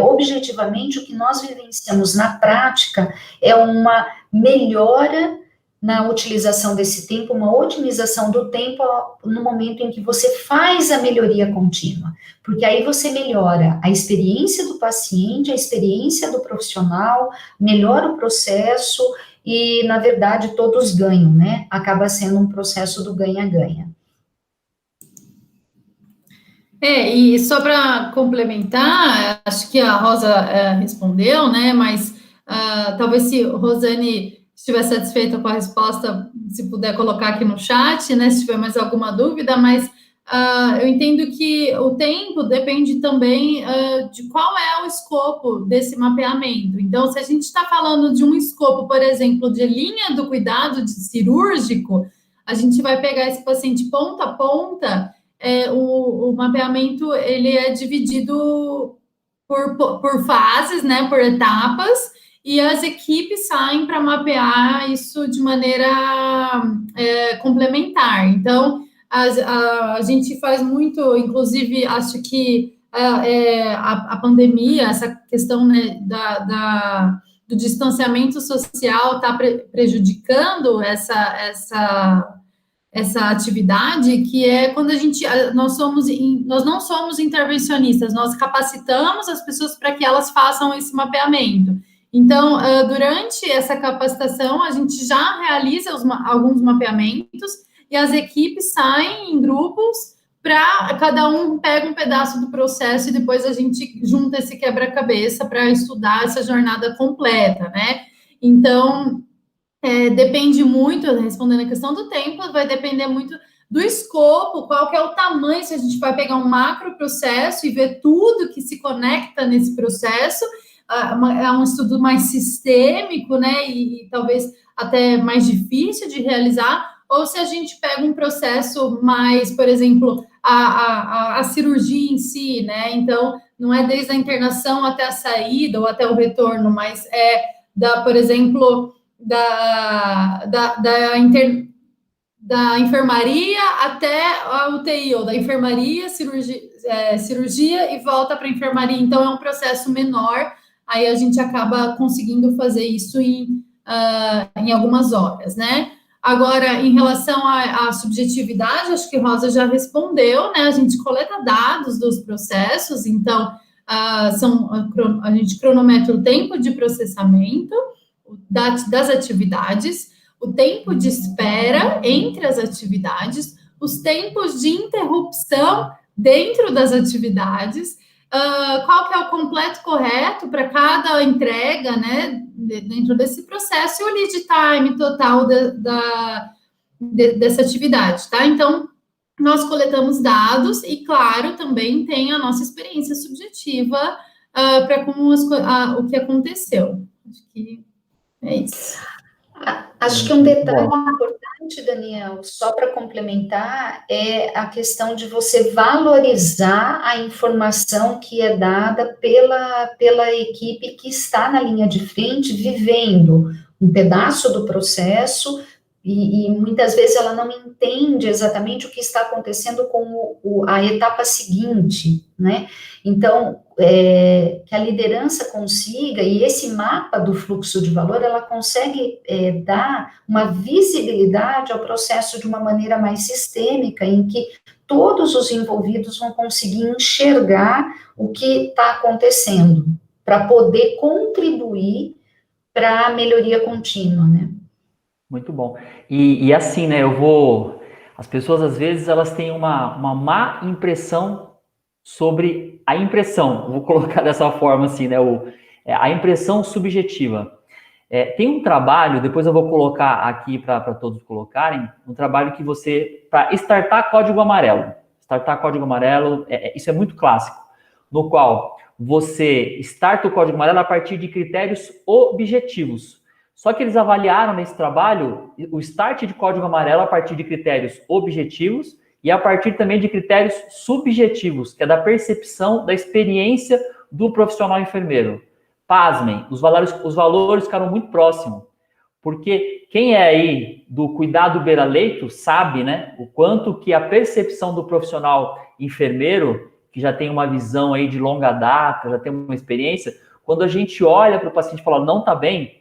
Speaker 3: objetivamente, o que nós vivenciamos na prática é uma melhora na utilização desse tempo, uma otimização do tempo no momento em que você faz a melhoria contínua, porque aí você melhora a experiência do paciente, a experiência do profissional, melhora o processo e, na verdade, todos ganham, né? Acaba sendo um processo do ganha-ganha.
Speaker 2: E só para complementar, acho que a Rosa respondeu, né? Mas talvez se Rosane estiver satisfeita com a resposta, se puder colocar aqui no chat, né, se tiver mais alguma dúvida, mas eu entendo que o tempo depende também de qual é o escopo desse mapeamento. Então, se a gente está falando de um escopo, por exemplo, de linha do cuidado cirúrgico, a gente vai pegar esse paciente ponta a ponta, o mapeamento, ele é dividido por fases, né, por etapas, e as equipes saem para mapear isso de maneira complementar. Então, a gente faz muito, inclusive, acho que a pandemia, essa questão, né, do distanciamento social está prejudicando essa atividade, que é quando nós não somos intervencionistas, nós capacitamos as pessoas para que elas façam esse mapeamento. Então, durante essa capacitação, a gente já realiza alguns mapeamentos e as equipes saem em grupos para cada um pega um pedaço do processo e depois a gente junta esse quebra-cabeça para estudar essa jornada completa, né? Então, depende muito, respondendo a questão do tempo, vai depender muito do escopo, qual que é o tamanho, se a gente vai pegar um macro processo e ver tudo que se conecta nesse processo. É um estudo mais sistêmico, né, e talvez até mais difícil de realizar, ou se a gente pega um processo mais, por exemplo, a cirurgia em si, né? Então, não é desde a internação até a saída ou até o retorno, mas por exemplo, da enfermaria até a UTI, ou da enfermaria, cirurgia e volta para a enfermaria. Então, é um processo menor, aí a gente acaba conseguindo fazer isso em algumas horas, né? Agora, em relação à subjetividade, acho que Rosa já respondeu, né? A gente coleta dados dos processos, então, a gente cronometra o tempo de processamento das atividades, o tempo de espera entre as atividades, os tempos de interrupção dentro das atividades, qual que é o completo correto para cada entrega, né, dentro desse processo, e o lead time total dessa atividade, tá? Então, nós coletamos dados e, claro, também tem a nossa experiência subjetiva para o que aconteceu. Acho que é isso.
Speaker 3: Acho que um detalhe importante, Daniel, só para complementar, é a questão de você valorizar a informação que é dada pela equipe que está na linha de frente, vivendo um pedaço do processo, e muitas vezes ela não entende exatamente o que está acontecendo com a etapa seguinte, né? Então, que a liderança consiga, e esse mapa do fluxo de valor, ela consegue dar uma visibilidade ao processo de uma maneira mais sistêmica, em que todos os envolvidos vão conseguir enxergar o que está acontecendo, para poder contribuir para a melhoria contínua, né?
Speaker 1: Muito bom. E assim, né, as pessoas, às vezes, elas têm uma má impressão sobre a impressão, vou colocar dessa forma assim, né, a impressão subjetiva. Tem um trabalho, depois eu vou colocar aqui para todos colocarem, um trabalho que para startar código amarelo. Startar código amarelo, isso é muito clássico, no qual você starta o código amarelo a partir de critérios objetivos. Só que eles avaliaram nesse trabalho o start de código amarelo a partir de critérios objetivos e a partir também de critérios subjetivos, que é da percepção da experiência do profissional enfermeiro. Pasmem, os valores ficaram muito próximos, porque quem é aí do cuidado beira-leito sabe, né, o quanto que a percepção do profissional enfermeiro, que já tem uma visão aí de longa data, já tem uma experiência, quando a gente olha para o paciente e fala, não está bem,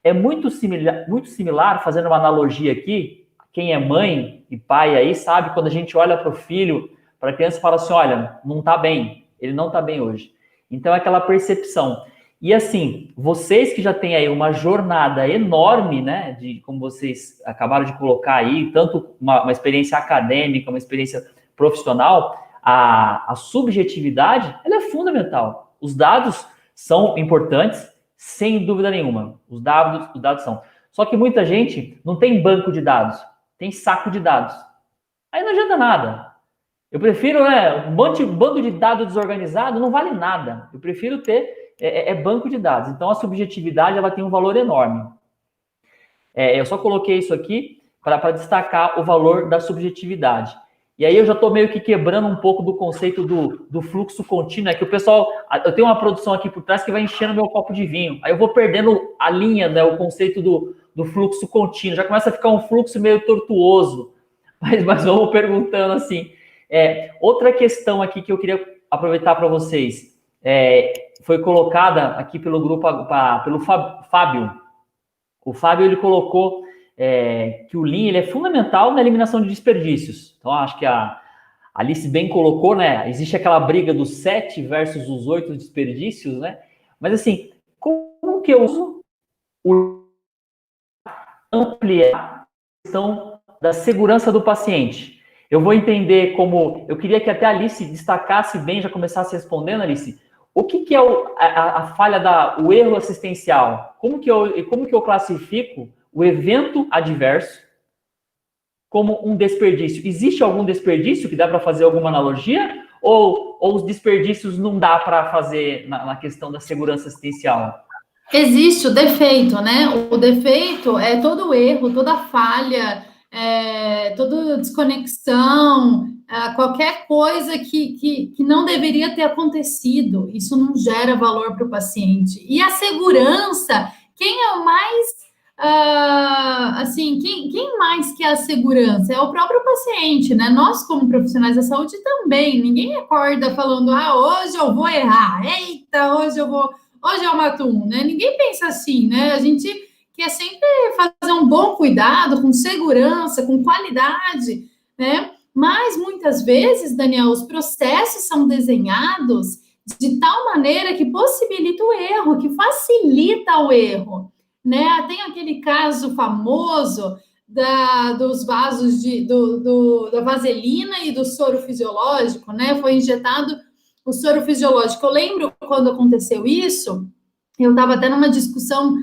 Speaker 1: é muito similar, fazendo uma analogia aqui, quem é mãe e pai aí sabe, quando a gente olha para o filho, para a criança e fala assim, olha, não está bem, ele não está bem hoje. Então, é aquela percepção. E assim, vocês que já têm aí uma jornada enorme, né, como vocês acabaram de colocar aí, tanto uma experiência acadêmica, uma experiência profissional, a subjetividade, ela é fundamental. Os dados são importantes, sem dúvida nenhuma. Os dados são. Só que muita gente não tem banco de dados, tem saco de dados. Aí não adianta nada. Eu prefiro, né, um bando de dados desorganizado não vale nada. Eu prefiro ter banco de dados. Então, a subjetividade ela tem um valor enorme. Eu só coloquei isso aqui para destacar o valor da subjetividade. E aí eu já estou meio que quebrando um pouco do conceito do fluxo contínuo, que o pessoal... Eu tenho uma produção aqui por trás que vai enchendo meu copo de vinho. Aí eu vou perdendo a linha, né, o conceito do fluxo contínuo. Já começa a ficar um fluxo meio tortuoso. Mas vamos perguntando assim. Outra questão aqui que eu queria aproveitar para vocês. Foi colocada aqui pelo grupo, pelo Fábio. O Fábio, ele colocou... que o Lean ele é fundamental na eliminação de desperdícios. Então, acho que a Alice bem colocou, né? Existe aquela briga dos 7 versus os 8 desperdícios, né? Mas, assim, como que eu uso ampliar a questão da segurança do paciente? Eu vou entender como... Eu queria que até a Alice destacasse bem, já começasse respondendo, Alice, o que é a falha, o erro assistencial? Como que eu classifico o evento adverso como um desperdício? Existe algum desperdício que dá para fazer alguma analogia? Ou os desperdícios não dá para fazer na questão da segurança assistencial?
Speaker 2: Existe o defeito, né? O defeito é todo erro, toda falha, toda desconexão, qualquer coisa que não deveria ter acontecido. Isso não gera valor para o paciente. E a segurança, quem é o mais, assim, quem mais quer a segurança? É o próprio paciente, né? Nós, como profissionais da saúde, também. Ninguém acorda falando, hoje eu vou errar. Eita, hoje eu mato um, né? Ninguém pensa assim, né? A gente quer sempre fazer um bom cuidado, com segurança, com qualidade, né? Mas muitas vezes, Daniel, os processos são desenhados de tal maneira que possibilita o erro, que facilita o erro, né? Tem aquele caso famoso dos vasos da vaselina e do soro fisiológico, né? Foi injetado o soro fisiológico. Eu lembro quando aconteceu isso, eu estava até numa discussão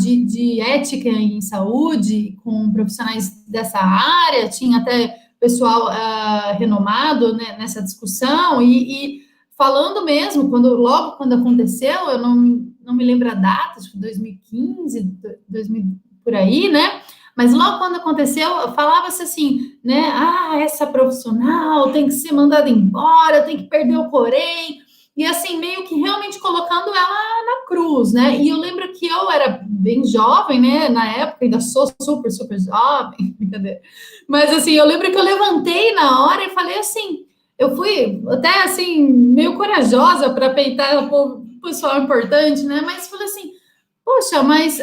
Speaker 2: de ética em saúde com profissionais dessa área, tinha até pessoal renomado, né, nessa discussão, e falando mesmo, logo quando aconteceu, eu não me lembro a data, acho que 2015, 2000, por aí, né? Mas logo quando aconteceu, falava-se assim, né? Essa profissional tem que ser mandada embora, tem que perder o Corém. E assim, meio que realmente colocando ela na cruz, né? E eu lembro que eu era bem jovem, né? Na época, ainda sou super, super jovem, brincadeira. Mas assim, eu lembro que eu levantei na hora e falei assim, eu fui até assim, meio corajosa para peitar o pessoal importante, né? Mas falei assim, poxa, mas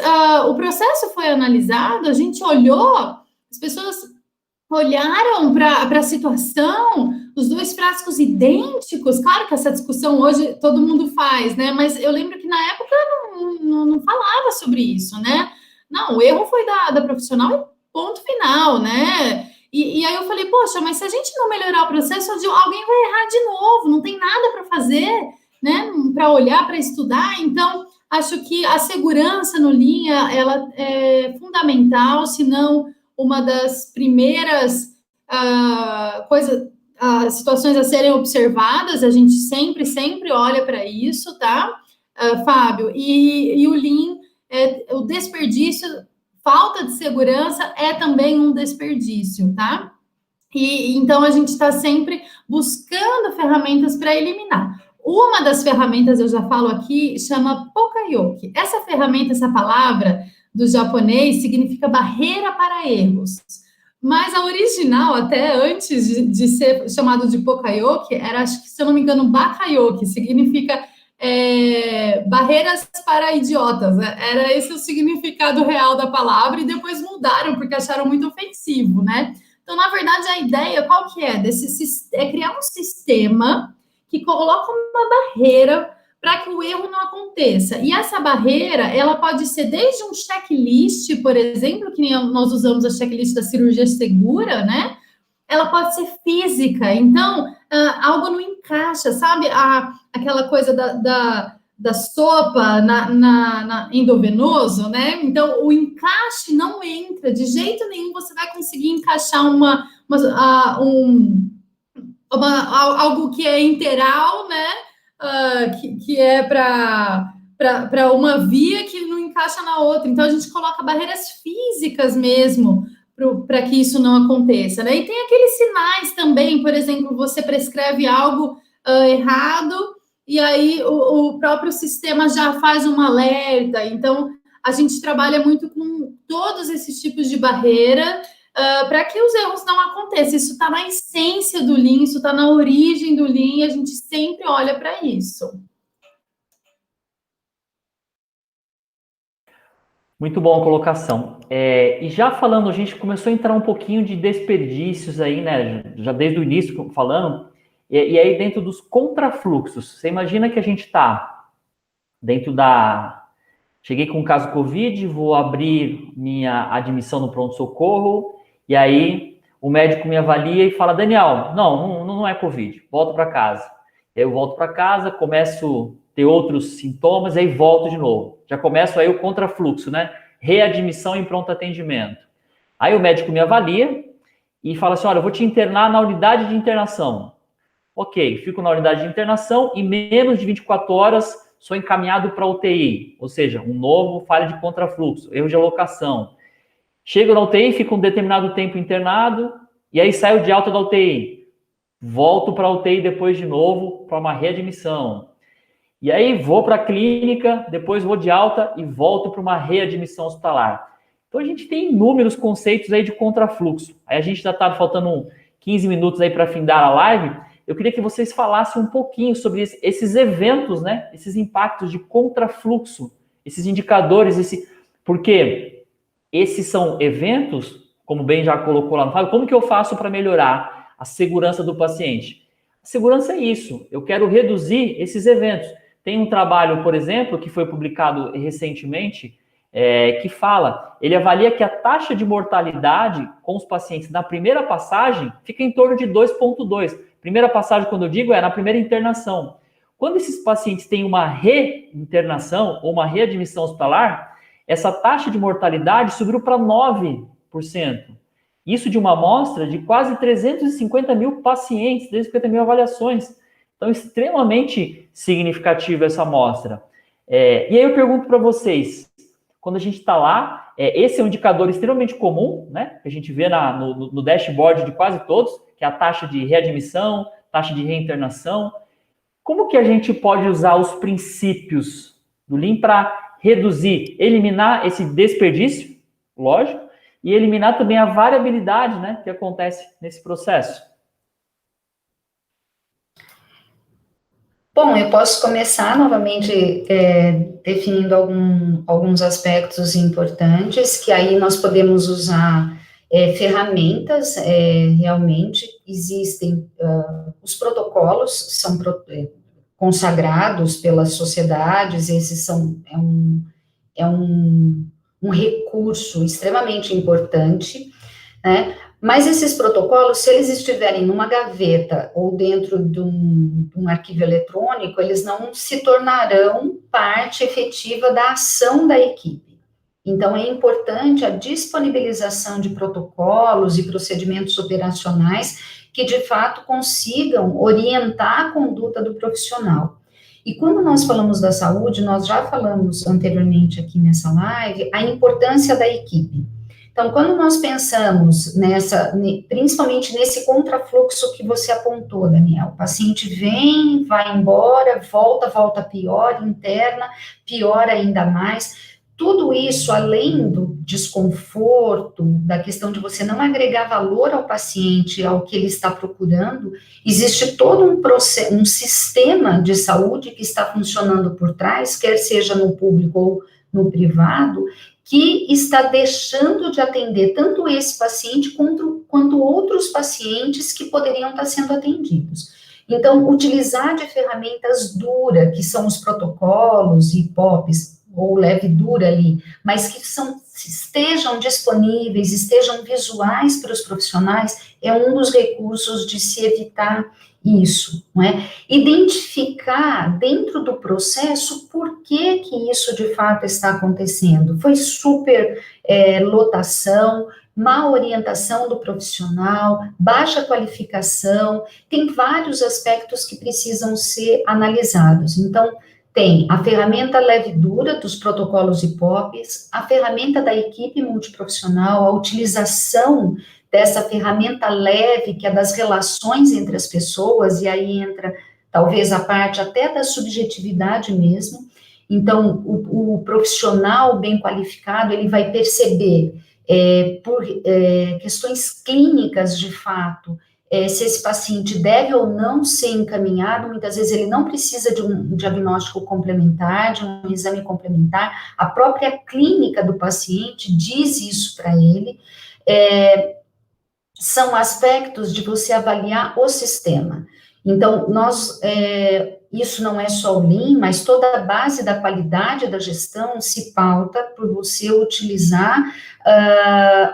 Speaker 2: o processo foi analisado, a gente olhou, as pessoas olharam para a situação, os dois frascos idênticos. Claro que essa discussão hoje todo mundo faz, né? Mas eu lembro que na época não falava sobre isso, né? Não, o erro foi da profissional e ponto final, né? E aí eu falei, poxa, mas se a gente não melhorar o processo, alguém vai errar de novo, não tem nada para fazer, né? Para olhar, para estudar. Então, acho que a segurança no linha, ela é fundamental, senão uma das primeiras situações a serem observadas, a gente sempre olha para isso, tá, Fábio? E o Lean, o desperdício, falta de segurança é também um desperdício, tá? E então a gente está sempre buscando ferramentas para eliminar. Uma das ferramentas, eu já falo aqui, chama Pokayoke. Essa ferramenta, essa palavra do japonês, significa barreira para erros. Mas a original, até antes de ser chamado de Pokayoke, era, acho que, se eu não me engano, Bakayoke, significa barreiras para idiotas. Era esse o significado real da palavra, e depois mudaram, porque acharam muito ofensivo, né? Então, na verdade, a ideia, qual que é? É criar um sistema que coloca uma barreira para que o erro não aconteça. E essa barreira, ela pode ser desde um checklist, por exemplo, que nós usamos a checklist da cirurgia segura, né? Ela pode ser física. Então, algo não encaixa, sabe? Aquela coisa da sopa endovenoso, né? Então, o encaixe não entra, de jeito nenhum você vai conseguir encaixar algo que é interal, né? Que é para uma via que não encaixa na outra. Então, a gente coloca barreiras físicas mesmo para que isso não aconteça, né? E tem aqueles sinais também, por exemplo, você prescreve algo errado, e aí o próprio sistema já faz um alerta. Então, a gente trabalha muito com todos esses tipos de barreira para que os erros não aconteçam. Isso está na essência do Lean, isso está na origem do Lean, e a gente sempre olha para isso.
Speaker 1: Muito boa a colocação. E já falando, a gente começou a entrar um pouquinho de desperdícios aí, né? Já desde o início falando. E aí dentro dos contrafluxos, você imagina que a gente está dentro cheguei com um caso Covid, vou abrir minha admissão no pronto-socorro, e aí o médico me avalia e fala, Daniel, não é Covid, volta para casa. Eu volto para casa, começo a ter outros sintomas, aí volto de novo. Já começo aí o contrafluxo, né? Readmissão em pronto atendimento. Aí o médico me avalia e fala assim, olha, eu vou te internar na unidade de internação. Ok, fico na unidade de internação e menos de 24 horas sou encaminhado para UTI, ou seja, um novo falha de contrafluxo, erro de alocação. Chego na UTI, fico um determinado tempo internado, e aí saio de alta da UTI. Volto para a UTI depois de novo, para uma readmissão. E aí vou para a clínica, depois vou de alta e volto para uma readmissão hospitalar. Então a gente tem inúmeros conceitos aí de contrafluxo. Aí a gente já está faltando 15 minutos aí para findar a live. Eu queria que vocês falassem um pouquinho sobre esses eventos, né? Esses impactos de contrafluxo, esses indicadores, porque esses são eventos, como bem já colocou lá no Fábio, como que eu faço para melhorar a segurança do paciente? A segurança é isso, eu quero reduzir esses eventos. Tem um trabalho, por exemplo, que foi publicado recentemente, que fala, ele avalia que a taxa de mortalidade com os pacientes na primeira passagem fica em torno de 2,2. Primeira passagem, quando eu digo, é na primeira internação. Quando esses pacientes têm uma reinternação ou uma readmissão hospitalar, essa taxa de mortalidade subiu para 9%. Isso de uma amostra de quase 350 mil pacientes, 350 mil avaliações. Então, extremamente significativa essa amostra. E aí eu pergunto para vocês, quando a gente está lá, esse é um indicador extremamente comum, né? Que a gente vê no dashboard de quase todos, que é a taxa de readmissão, taxa de reinternação. Como que a gente pode usar os princípios do Lean para reduzir, eliminar esse desperdício, lógico, e eliminar também a variabilidade, né, que acontece nesse processo?
Speaker 3: Bom, eu posso começar novamente definindo alguns aspectos importantes, que aí nós podemos usar ferramentas, realmente existem os protocolos, são consagrados pelas sociedades, esses é um recurso extremamente importante, né? Mas esses protocolos, se eles estiverem numa gaveta ou dentro de um arquivo eletrônico, eles não se tornarão parte efetiva da ação da equipe. Então, é importante a disponibilização de protocolos e procedimentos operacionais que, de fato, consigam orientar a conduta do profissional. E quando nós falamos da saúde, nós já falamos anteriormente aqui nessa live, a importância da equipe. Então, quando nós pensamos principalmente nesse contrafluxo que você apontou, Daniel, o paciente vem, vai embora, volta pior, interna, piora ainda mais. Tudo isso, além do desconforto, da questão de você não agregar valor ao paciente, ao que ele está procurando, existe todo um sistema de saúde que está funcionando por trás, quer seja no público ou no privado, que está deixando de atender tanto esse paciente quanto outros pacientes que poderiam estar sendo atendidos. Então, utilizar de ferramentas duras, que são os protocolos e POPs, ou leve dura ali, mas que estejam disponíveis, estejam visuais para os profissionais, é um dos recursos de se evitar isso, não é? Identificar dentro do processo por que isso de fato está acontecendo. Foi lotação, má orientação do profissional, baixa qualificação, tem vários aspectos que precisam ser analisados. Então, tem a ferramenta leve dura dos protocolos e POPs, a ferramenta da equipe multiprofissional, a utilização dessa ferramenta leve, que é das relações entre as pessoas, e aí entra talvez a parte até da subjetividade mesmo. Então, o profissional bem qualificado, ele vai perceber por questões clínicas de fato, se esse paciente deve ou não ser encaminhado. Muitas vezes ele não precisa de um diagnóstico complementar, de um exame complementar, a própria clínica do paciente diz isso para ele. São aspectos de você avaliar o sistema. Então, isso não é só o Lean, mas toda a base da qualidade da gestão se pauta por você utilizar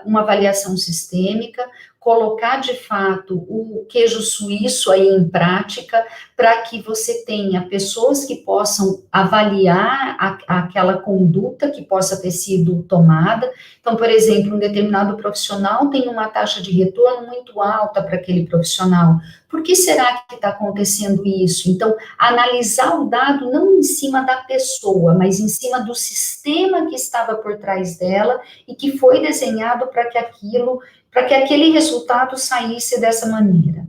Speaker 3: uma avaliação sistêmica, colocar de fato o queijo suíço aí em prática, para que você tenha pessoas que possam avaliar aquela conduta que possa ter sido tomada. Então, por exemplo, um determinado profissional tem uma taxa de retorno muito alta para aquele profissional, por que será que está acontecendo isso? Então, analisar o dado não em cima da pessoa, mas em cima do sistema que estava por trás dela e que foi desenhado para que aquele resultado saísse dessa maneira.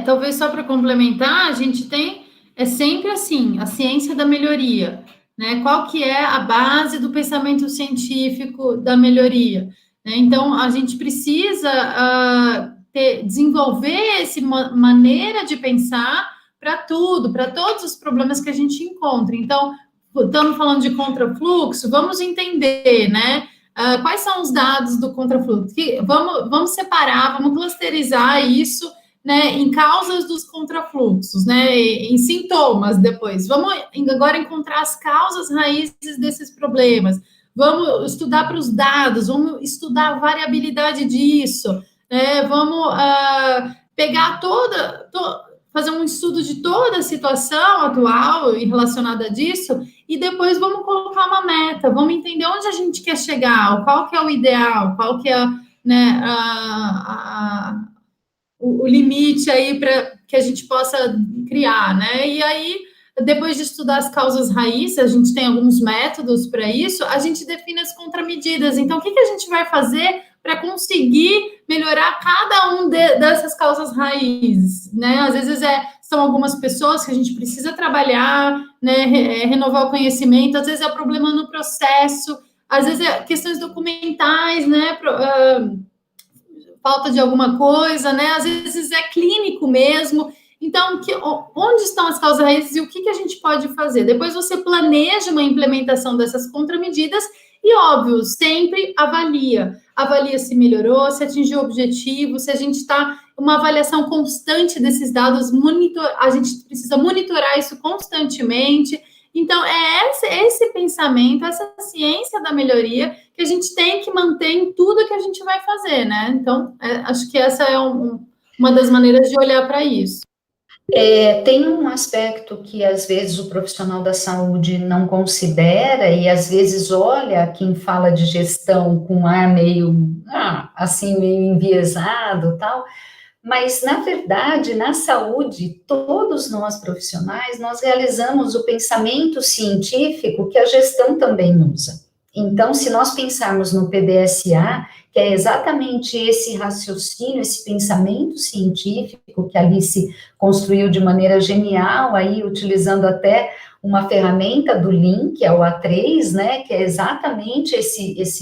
Speaker 2: Talvez só para complementar, a gente tem, sempre assim, a ciência da melhoria, né? Qual que é a base do pensamento científico da melhoria? Né? Então, a gente precisa desenvolver essa maneira de pensar para tudo, para todos os problemas que a gente encontra. Então, estamos falando de contrafluxo, vamos entender, né? Quais são os dados do contrafluxo? Vamos separar, vamos clusterizar isso, né, em causas dos contrafluxos, né, em sintomas depois. Vamos agora encontrar as causas raízes desses problemas. Vamos estudar para os dados, vamos estudar a variabilidade disso, né, vamos pegar fazer um estudo de toda a situação atual e relacionada disso, e depois vamos colocar uma meta, vamos entender onde a gente quer chegar, qual que é o ideal, qual que é, né, o limite aí para que a gente possa criar, né? E aí, depois de estudar as causas raízes, a gente tem alguns métodos para isso, a gente define as contramedidas. Então, o que a gente vai fazer para conseguir melhorar cada dessas causas raízes, né? Às vezes são algumas pessoas que a gente precisa trabalhar, né? Renovar o conhecimento, às vezes é problema no processo, às vezes é questões documentais, né? Falta de alguma coisa, né? Às vezes é clínico mesmo. Então, onde estão as causas raízes e o que a gente pode fazer? Depois você planeja uma implementação dessas contramedidas e, óbvio, sempre avalia. Avalia se melhorou, se atingiu o objetivo, se a gente está... Uma avaliação constante desses dados, a gente precisa monitorar isso constantemente. Então, esse pensamento, essa ciência da melhoria que a gente tem que manter em tudo que a gente vai fazer, né? Então, acho que essa é uma das maneiras de olhar para isso.
Speaker 3: Tem um aspecto que, às vezes, o profissional da saúde não considera e, às vezes, olha quem fala de gestão com um ar meio, assim, meio enviesado, tal. Mas, na verdade, na saúde, todos nós profissionais, nós realizamos o pensamento científico que a gestão também usa. Então, se nós pensarmos no PDSA, que é exatamente esse raciocínio, esse pensamento científico que a Alice construiu de maneira genial, aí utilizando até uma ferramenta do Lean, que é o A3, né, que é exatamente esse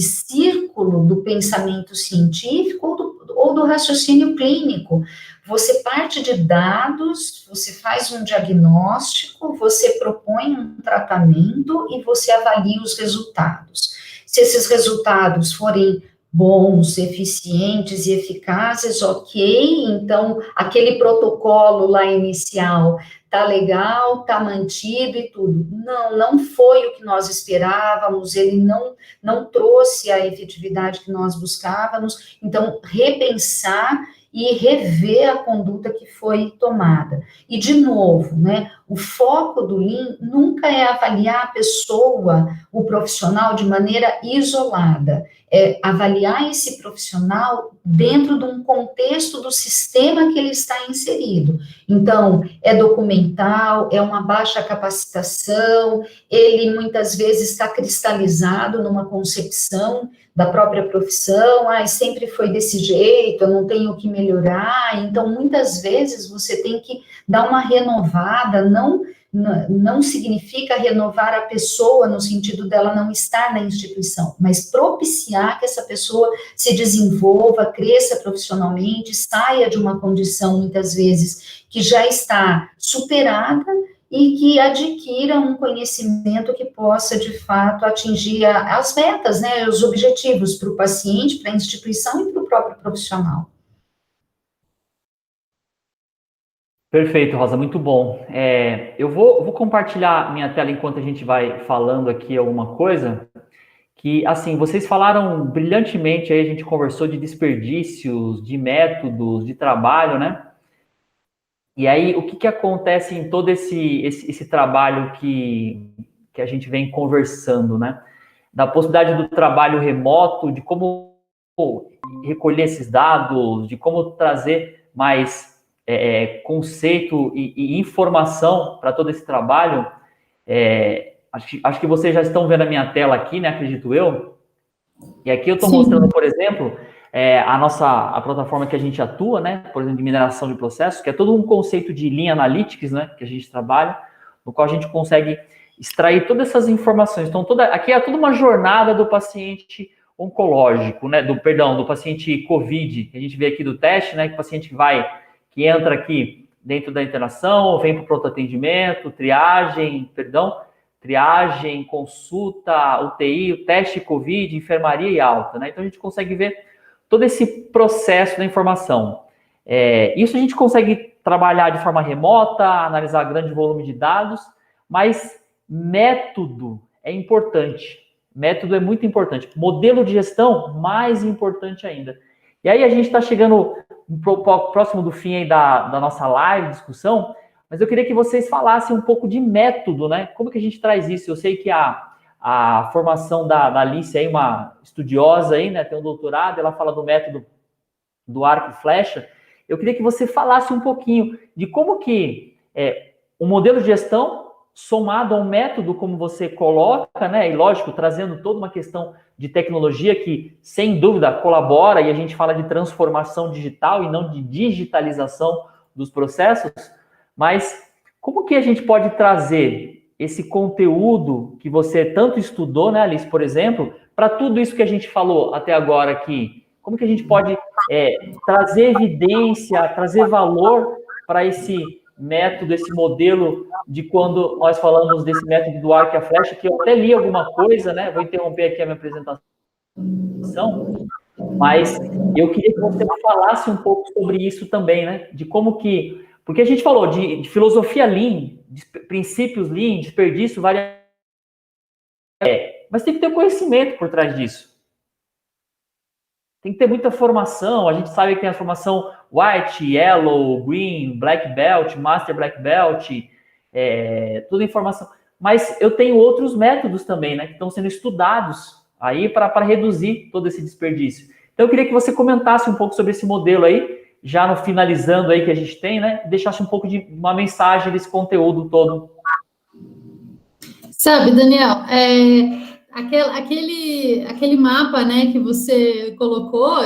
Speaker 3: círculo do pensamento científico ou do raciocínio clínico. Você parte de dados, você faz um diagnóstico, você propõe um tratamento e você avalia os resultados. Se esses resultados forem bons, eficientes e eficazes, ok, então aquele protocolo lá inicial tá legal, tá mantido e tudo. Não foi o que nós esperávamos, ele não trouxe a efetividade que nós buscávamos, então repensar e rever a conduta que foi tomada. E, de novo, né, o foco do Lean nunca é avaliar a pessoa, o profissional, de maneira isolada, é avaliar esse profissional dentro de um contexto do sistema que ele está inserido. Então, é documental, é uma baixa capacitação, ele muitas vezes está cristalizado numa concepção da própria profissão, sempre foi desse jeito, eu não tenho o que melhorar, então muitas vezes você tem que dar uma renovada, não significa renovar a pessoa no sentido dela não estar na instituição, mas propiciar que essa pessoa se desenvolva, cresça profissionalmente, saia de uma condição, muitas vezes, que já está superada, e que adquira um conhecimento que possa, de fato, atingir as metas, né, os objetivos para o paciente, para a instituição e para o próprio profissional.
Speaker 1: Perfeito, Rosa, muito bom. Eu vou compartilhar minha tela enquanto a gente vai falando aqui alguma coisa, que, assim, vocês falaram brilhantemente, aí a gente conversou de desperdícios, de métodos, de trabalho, né? E aí, o que acontece em todo esse trabalho que a gente vem conversando, né? Da possibilidade do trabalho remoto, de como recolher esses dados, de como trazer mais conceito e informação para todo esse trabalho. Acho que vocês já estão vendo a minha tela aqui, né? Acredito eu. E aqui eu estou mostrando, por exemplo, a plataforma que a gente atua, né? Por exemplo, de mineração de processos, que é todo um conceito de Lean Analytics, né? Que a gente trabalha, no qual a gente consegue extrair todas essas informações. Então, aqui é toda uma jornada do paciente oncológico, né? Do paciente COVID, que a gente vê aqui do teste, né? Que o paciente que entra aqui dentro da internação, vem para o pronto atendimento, triagem, consulta, UTI, o teste COVID, enfermaria e alta, né? Então, a gente consegue ver todo esse processo da informação. Isso a gente consegue trabalhar de forma remota, analisar grande volume de dados, mas método é importante. Método é muito importante. Modelo de gestão, mais importante ainda. E aí a gente está chegando próximo do fim aí da nossa live, discussão, mas eu queria que vocês falassem um pouco de método, né? Como que a gente traz isso? Eu sei que a formação da Alice aí, uma estudiosa aí, né? Tem um doutorado, ela fala do método do arco e flecha. Eu queria que você falasse um pouquinho de como que o modelo de gestão somado a um método, como você coloca, né? E lógico, trazendo toda uma questão de tecnologia que, sem dúvida, colabora, e a gente fala de transformação digital e não de digitalização dos processos, mas como que a gente pode trazer esse conteúdo que você tanto estudou, né, Alice, por exemplo, para tudo isso que a gente falou até agora aqui? Como que a gente pode trazer evidência, trazer valor para esse método, esse modelo de quando nós falamos desse método do arco e a flecha, que eu até li alguma coisa, né? Vou interromper aqui a minha apresentação, mas eu queria que você falasse um pouco sobre isso também, né? De como que... Porque a gente falou de filosofia Lean, de princípios Lean, desperdício, mas tem que ter conhecimento por trás disso. Tem que ter muita formação. A gente sabe que tem a formação White, Yellow, Green, Black Belt, Master Black Belt, toda a informação. Mas eu tenho outros métodos também, né, que estão sendo estudados aí para reduzir todo esse desperdício. Então, eu queria que você comentasse um pouco sobre esse modelo aí, já no finalizando aí que a gente tem, né, deixasse um pouco de uma mensagem desse conteúdo todo.
Speaker 2: Sabe, Daniel, aquele mapa, né, que você colocou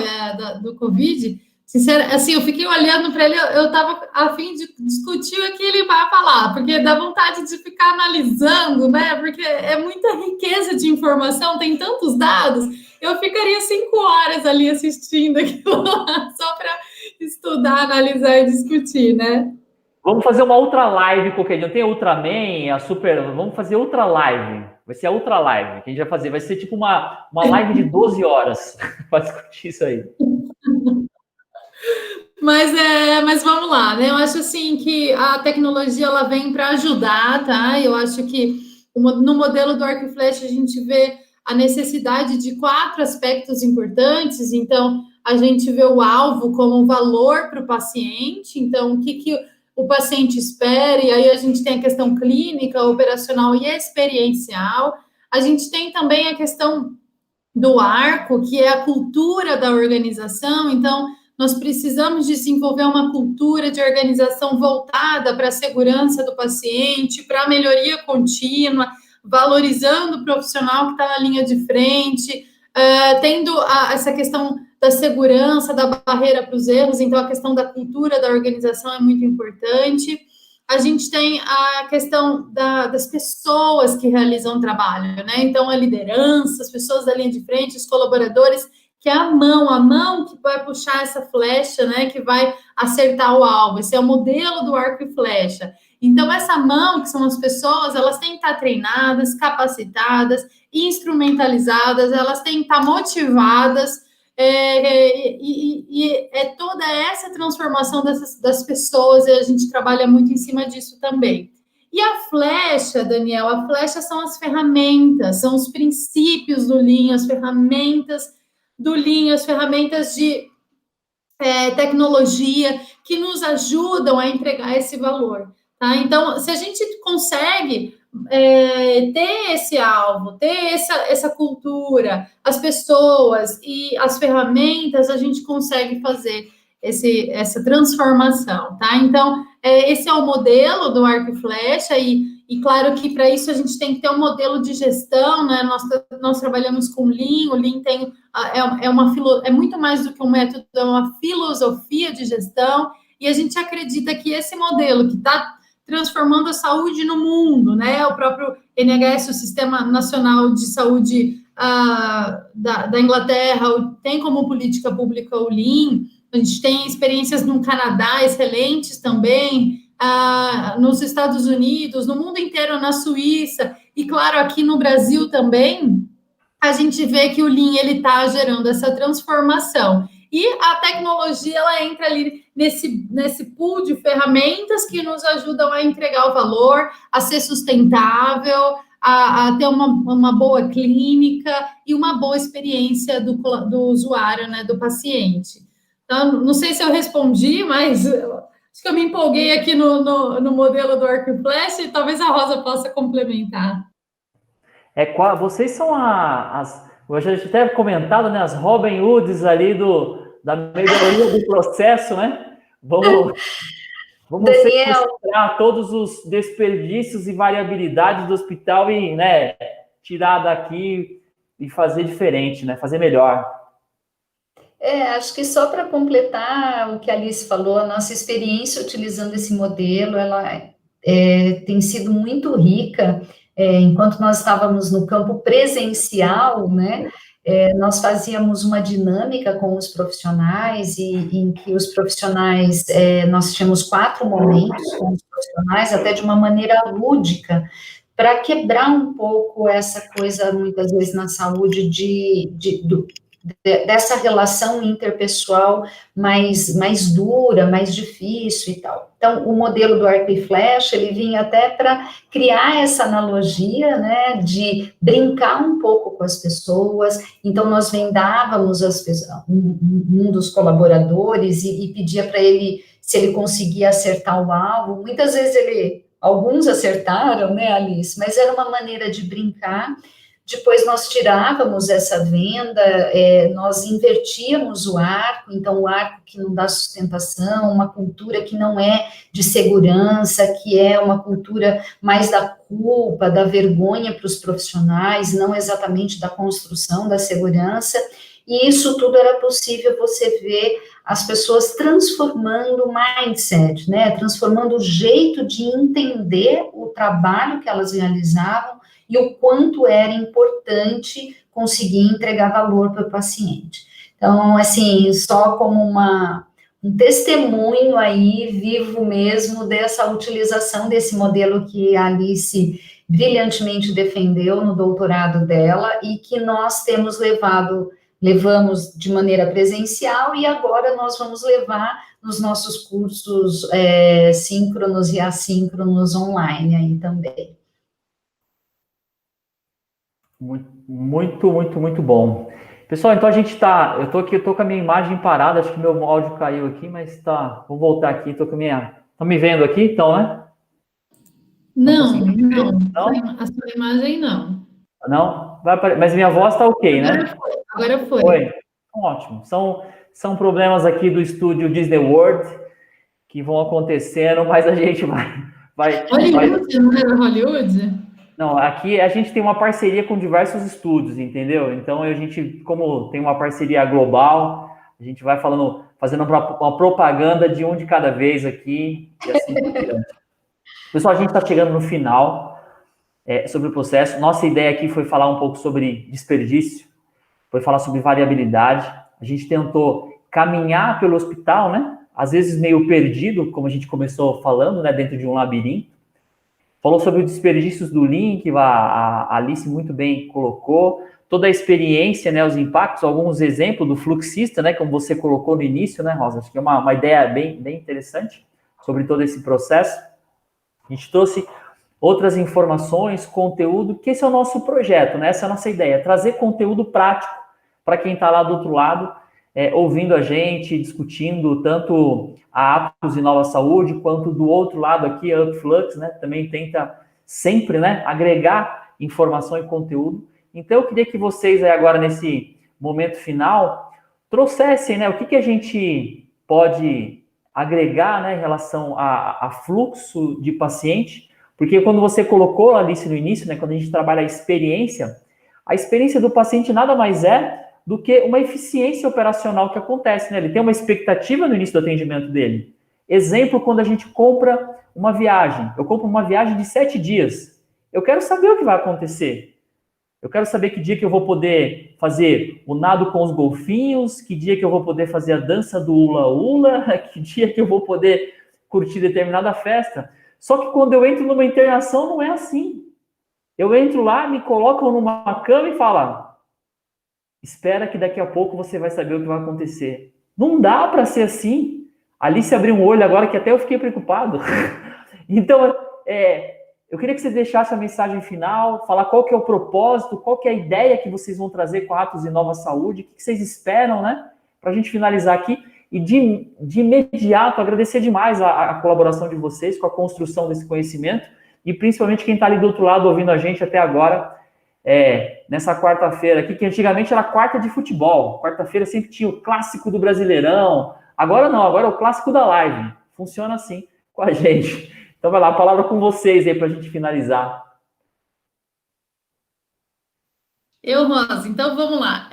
Speaker 2: do Covid, sincero, assim, eu fiquei olhando para ele, eu estava a fim de discutir aquele mapa lá, porque dá vontade de ficar analisando, né, porque é muita riqueza de informação, tem tantos dados, eu ficaria 5 horas ali assistindo aquilo lá, só para estudar, analisar e discutir, né?
Speaker 1: Vamos fazer uma outra live qualquer dia. Tem a Ultraman, a Super... Vamos fazer outra live. Vai ser a outra live que a gente vai fazer. Vai ser tipo uma live de 12 horas para discutir isso aí.
Speaker 2: Mas vamos lá, né? Eu acho assim que a tecnologia ela vem para ajudar, tá? Eu acho que no modelo do arco e flecha a gente vê a necessidade de 4 aspectos importantes. Então, a gente vê o alvo como um valor para o paciente. Então, o que o paciente espera, e aí a gente tem a questão clínica, operacional e experiencial. A gente tem também a questão do arco, que é a cultura da organização. Então, nós precisamos desenvolver uma cultura de organização voltada para a segurança do paciente, para a melhoria contínua, valorizando o profissional que está na linha de frente, tendo essa questão da segurança, da barreira para os erros. Então, a questão da cultura da organização é muito importante. A gente tem a questão das pessoas que realizam o trabalho, né? Então, a liderança, as pessoas da linha de frente, os colaboradores, que é a mão que vai puxar essa flecha, né? Que vai acertar o alvo. Esse é o modelo do arco e flecha. Então, essa mão, que são as pessoas, elas têm que estar treinadas, capacitadas, instrumentalizadas, elas têm que estar motivadas, e é toda essa transformação das pessoas, e a gente trabalha muito em cima disso também. E a flecha, Daniel, a flecha são as ferramentas, são os princípios do Lean, as ferramentas do Lean, as ferramentas de tecnologia que nos ajudam a entregar esse valor. Tá? Então, se a gente consegue ter esse alvo, ter essa cultura, as pessoas e as ferramentas, a gente consegue fazer essa transformação, tá? Então, esse é o modelo do arco e flecha, e claro que para isso a gente tem que ter um modelo de gestão, né? Nós trabalhamos com Lean, o Lean tem, é muito mais do que um método, é uma filosofia de gestão, e a gente acredita que esse modelo que está transformando a saúde no mundo, né? O próprio NHS, o Sistema Nacional de Saúde da Inglaterra, tem como política pública o Lean. A gente tem experiências no Canadá excelentes também, nos Estados Unidos, no mundo inteiro, na Suíça, e claro, aqui no Brasil também, a gente vê que o Lean está gerando essa transformação. E a tecnologia, ela entra ali nesse pool de ferramentas que nos ajudam a entregar o valor, a ser sustentável, a ter uma boa clínica e uma boa experiência do usuário, né, do paciente. Então, não sei se eu respondi, mas acho que eu me empolguei aqui no modelo do arco e flecha, e talvez a Rosa possa complementar.
Speaker 1: Vocês são eu já até comentado, né, as Robin Hoods ali da melhoria do processo, né? Vamos sequestrar todos os desperdícios e variabilidades do hospital e, né, tirar daqui e fazer diferente, né? Fazer melhor.
Speaker 3: Acho que só para completar o que a Alice falou, a nossa experiência utilizando esse modelo, ela tem sido muito rica. Enquanto nós estávamos no campo presencial, né, nós fazíamos uma dinâmica com os profissionais, em que os profissionais, nós tínhamos 4 momentos com os profissionais, até de uma maneira lúdica, para quebrar um pouco essa coisa, muitas vezes, na saúde, dessa relação interpessoal mais dura, mais difícil e tal. Então, o modelo do arco e flecha, ele vinha até para criar essa analogia, né, de brincar um pouco com as pessoas. Então, nós vendávamos um dos colaboradores e pedia para ele, se ele conseguia acertar o alvo. Muitas vezes alguns acertaram, né, Alice, mas era uma maneira de brincar. Depois nós tirávamos essa venda, nós invertíamos o arco, então o arco que não dá sustentação, uma cultura que não é de segurança, que é uma cultura mais da culpa, da vergonha para os profissionais, não exatamente da construção da segurança, e isso tudo era possível você ver as pessoas transformando o mindset, né, transformando o jeito de entender o trabalho que elas realizavam, e o quanto era importante conseguir entregar valor para o paciente. Então, assim, só como um testemunho aí, vivo mesmo, dessa utilização desse modelo que a Alice brilhantemente defendeu no doutorado dela, e que nós levamos de maneira presencial, e agora nós vamos levar nos nossos cursos síncronos e assíncronos online aí também.
Speaker 1: Muito bom. Pessoal, então eu tô com a minha imagem parada, acho que meu áudio caiu aqui, mas vou voltar aqui, tô me vendo aqui, então, né?
Speaker 2: Não. A sua imagem não.
Speaker 1: Não? Mas minha voz tá ok, né?
Speaker 2: Agora foi.
Speaker 1: Ótimo. São problemas aqui do estúdio Disney World que vão acontecendo, mas a gente vai...
Speaker 2: Hollywood, não era Hollywood?
Speaker 1: Não, aqui a gente tem uma parceria com diversos estúdios, entendeu? Então, a gente, como tem uma parceria global, a gente vai fazendo uma propaganda de um de cada vez aqui, e assim por diante. Pessoal, a gente está chegando no final sobre o processo. Nossa ideia aqui foi falar um pouco sobre desperdício, foi falar sobre variabilidade. A gente tentou caminhar pelo hospital, né? Às vezes meio perdido, como a gente começou falando, né? Dentro de um labirinto. Falou sobre os desperdícios do Lean, que a Alice muito bem colocou, toda a experiência, né, os impactos, alguns exemplos do fluxista, né, como você colocou no início, né, Rosa? Acho que é uma ideia bem interessante sobre todo esse processo. A gente trouxe outras informações, conteúdo, que esse é o nosso projeto, né? Essa é a nossa ideia, trazer conteúdo prático para quem está lá do outro lado, ouvindo a gente, discutindo tanto a Atos e Nova Saúde, quanto do outro lado aqui, a Upflux, né, também tenta sempre, né, agregar informação e conteúdo. Então, eu queria que vocês, agora, nesse momento final, trouxessem, né, o que a gente pode agregar, né, em relação a fluxo de paciente, porque quando você colocou, Alice, no início, né, quando a gente trabalha a experiência do paciente nada mais é do que uma eficiência operacional que acontece, né? Ele tem uma expectativa no início do atendimento dele. Exemplo, quando a gente compra uma viagem. Eu compro uma viagem de 7 dias. Eu quero saber o que vai acontecer. Eu quero saber que dia que eu vou poder fazer o nado com os golfinhos, que dia que eu vou poder fazer a dança do hula-hula, que dia que eu vou poder curtir determinada festa. Só que quando eu entro numa internação, não é assim. Eu entro lá, me colocam numa cama e falam: espera que daqui a pouco você vai saber o que vai acontecer. Não dá para ser assim. Alice abriu um olho agora que até eu fiquei preocupado. Então, eu queria que você deixasse a mensagem final, falar qual que é o propósito, qual que é a ideia que vocês vão trazer com a Atos e Nova Saúde, o que vocês esperam, né? Para a gente finalizar aqui. E de imediato, agradecer demais a colaboração de vocês com a construção desse conhecimento e principalmente quem está ali do outro lado ouvindo a gente até agora, nessa quarta-feira aqui, que antigamente era quarta de futebol. Quarta-feira sempre tinha o clássico do Brasileirão. Agora não, agora é o clássico da live. Funciona assim com a gente. Então vai lá, a palavra com vocês aí para a gente finalizar.
Speaker 2: Rosa, então vamos lá.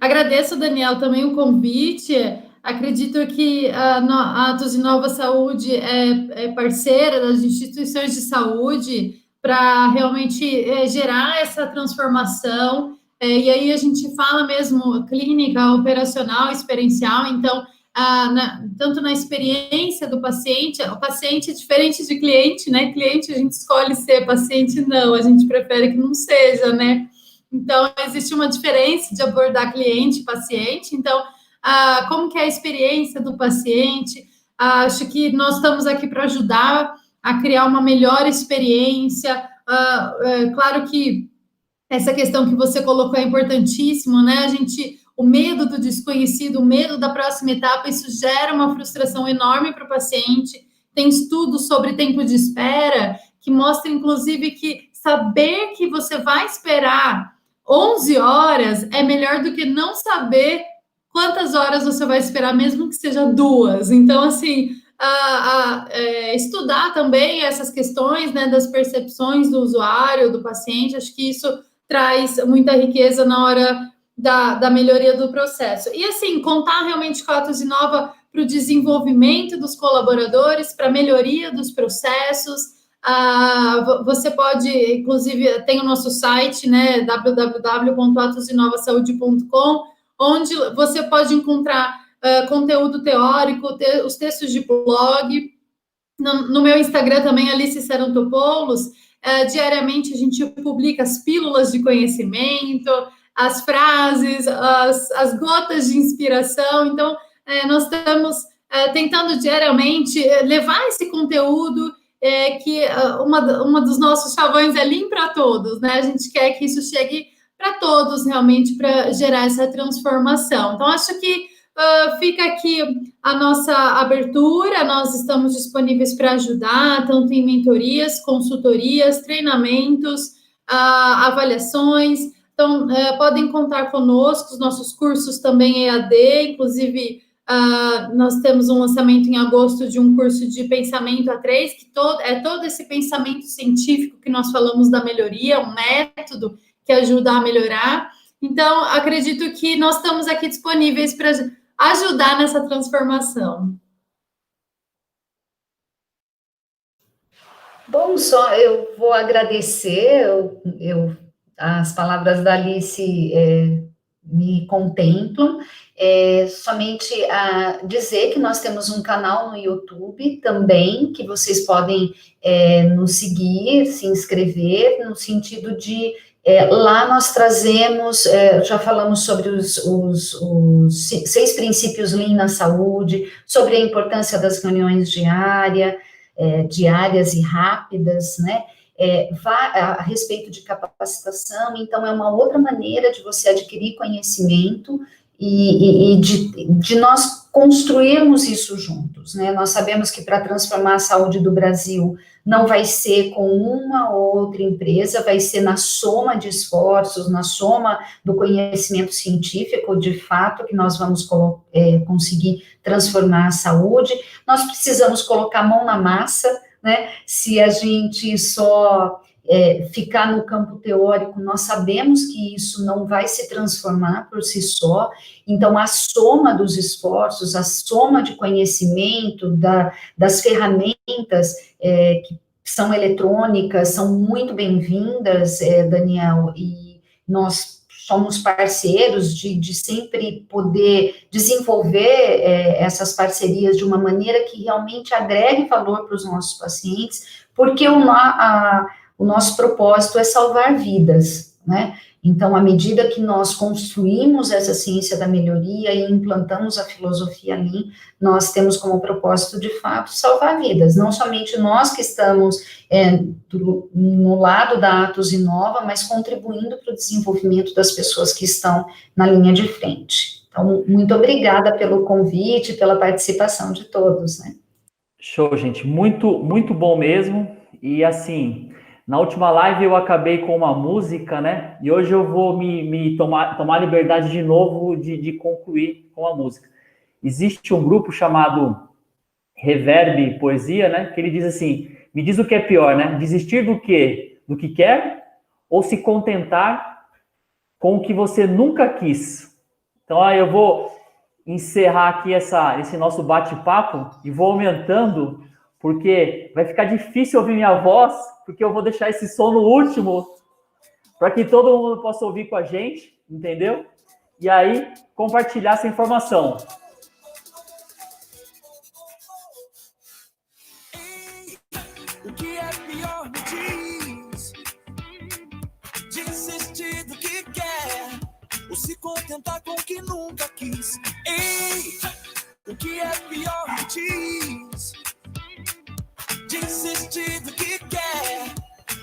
Speaker 2: Agradeço, Daniel, também o convite. Acredito que a Atos e Nova Saúde é parceira das instituições de saúde para realmente gerar essa transformação. E aí a gente fala mesmo clínica, operacional, experiencial. Então, tanto na experiência do paciente, o paciente é diferente de cliente, né? Cliente a gente escolhe ser, paciente não, a gente prefere que não seja, né? Então, existe uma diferença de abordar cliente e paciente. Então, como que é a experiência do paciente? Acho que nós estamos aqui para ajudar a criar uma melhor experiência. Claro que essa questão que você colocou é importantíssima, né? O medo do desconhecido, o medo da próxima etapa, isso gera uma frustração enorme para o paciente. Tem estudos sobre tempo de espera que mostram, inclusive, que saber que você vai esperar 11 horas é melhor do que não saber quantas horas você vai esperar, mesmo que seja 2. Então, assim, estudar também essas questões, né, das percepções do usuário, do paciente, acho que isso traz muita riqueza na hora da melhoria do processo. E, assim, contar realmente com a Atos e Nova para o desenvolvimento dos colaboradores, para a melhoria dos processos. Você pode, inclusive, tem o nosso site, né, www.atosenovasaude.com, onde você pode encontrar conteúdo teórico, os textos de blog. No meu Instagram também, Alice Sarantopoulos, diariamente a gente publica as pílulas de conhecimento, as frases, as gotas de inspiração. Então, nós estamos tentando diariamente levar esse conteúdo, que uma dos nossos chavões é Lean para todos, né? A gente quer que isso chegue para todos, realmente, para gerar essa transformação. Então, acho que fica aqui a nossa abertura, nós estamos disponíveis para ajudar, tanto em mentorias, consultorias, treinamentos, avaliações. Então, podem contar conosco, os nossos cursos também EAD, inclusive nós temos um lançamento em agosto de um curso de pensamento A3, que todo esse pensamento científico que nós falamos da melhoria, um método que ajuda a melhorar. Então, acredito que nós estamos aqui disponíveis para ajudar nessa transformação.
Speaker 3: Bom, só eu vou agradecer, as palavras da Alice me contemplam, somente a dizer que nós temos um canal no YouTube também, que vocês podem nos seguir, se inscrever, no sentido de lá nós trazemos, já falamos sobre os 6 princípios Lean na saúde, sobre a importância das reuniões diárias e rápidas, né? A respeito de capacitação. Então, é uma outra maneira de você adquirir conhecimento e de nós construirmos isso juntos, né? Nós sabemos que para transformar a saúde do Brasil não vai ser com uma ou outra empresa, vai ser na soma de esforços, na soma do conhecimento científico, de fato, que nós vamos conseguir transformar a saúde. Nós precisamos colocar a mão na massa, né? Se a gente só ficar no campo teórico, nós sabemos que isso não vai se transformar por si só. Então, a soma dos esforços, a soma de conhecimento, das ferramentas que são eletrônicas, são muito bem-vindas, Daniel, e nós somos parceiros de sempre poder desenvolver essas parcerias de uma maneira que realmente agregue valor para os nossos pacientes, porque o nosso propósito é salvar vidas, né? Então, à medida que nós construímos essa ciência da melhoria e implantamos a filosofia Lean, nós temos como propósito, de fato, salvar vidas. Não somente nós que estamos no lado da Atos Inova, mas contribuindo para o desenvolvimento das pessoas que estão na linha de frente. Então, muito obrigada pelo convite, pela participação de todos, né?
Speaker 1: Show, gente. Muito, muito bom mesmo. E, assim, na última live eu acabei com uma música, né? E hoje eu vou me tomar liberdade de novo de concluir com a música. Existe um grupo chamado Reverb Poesia, né? Que ele diz assim, me diz o que é pior, né? Desistir do quê? Do que quer? Ou se contentar com o que você nunca quis? Então, aí eu vou encerrar aqui esse nosso bate-papo e vou aumentando, porque vai ficar difícil ouvir minha voz, porque eu vou deixar esse som no último, para que todo mundo possa ouvir com a gente, entendeu? E aí, compartilhar essa informação.
Speaker 4: O que é pior me diz? Desistir do que quer, ou se contentar com o que nunca quis. Ei, o que é pior me diz? Desistir do que quer,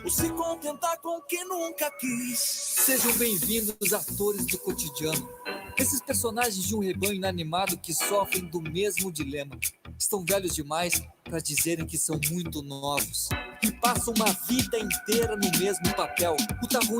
Speaker 4: ou se contentar com o que nunca quis.
Speaker 5: Sejam bem-vindos, atores do cotidiano. Esses personagens de um rebanho inanimado que sofrem do mesmo dilema. Estão velhos demais para dizerem que são muito novos. E passam uma vida inteira no mesmo papel. O tá ruim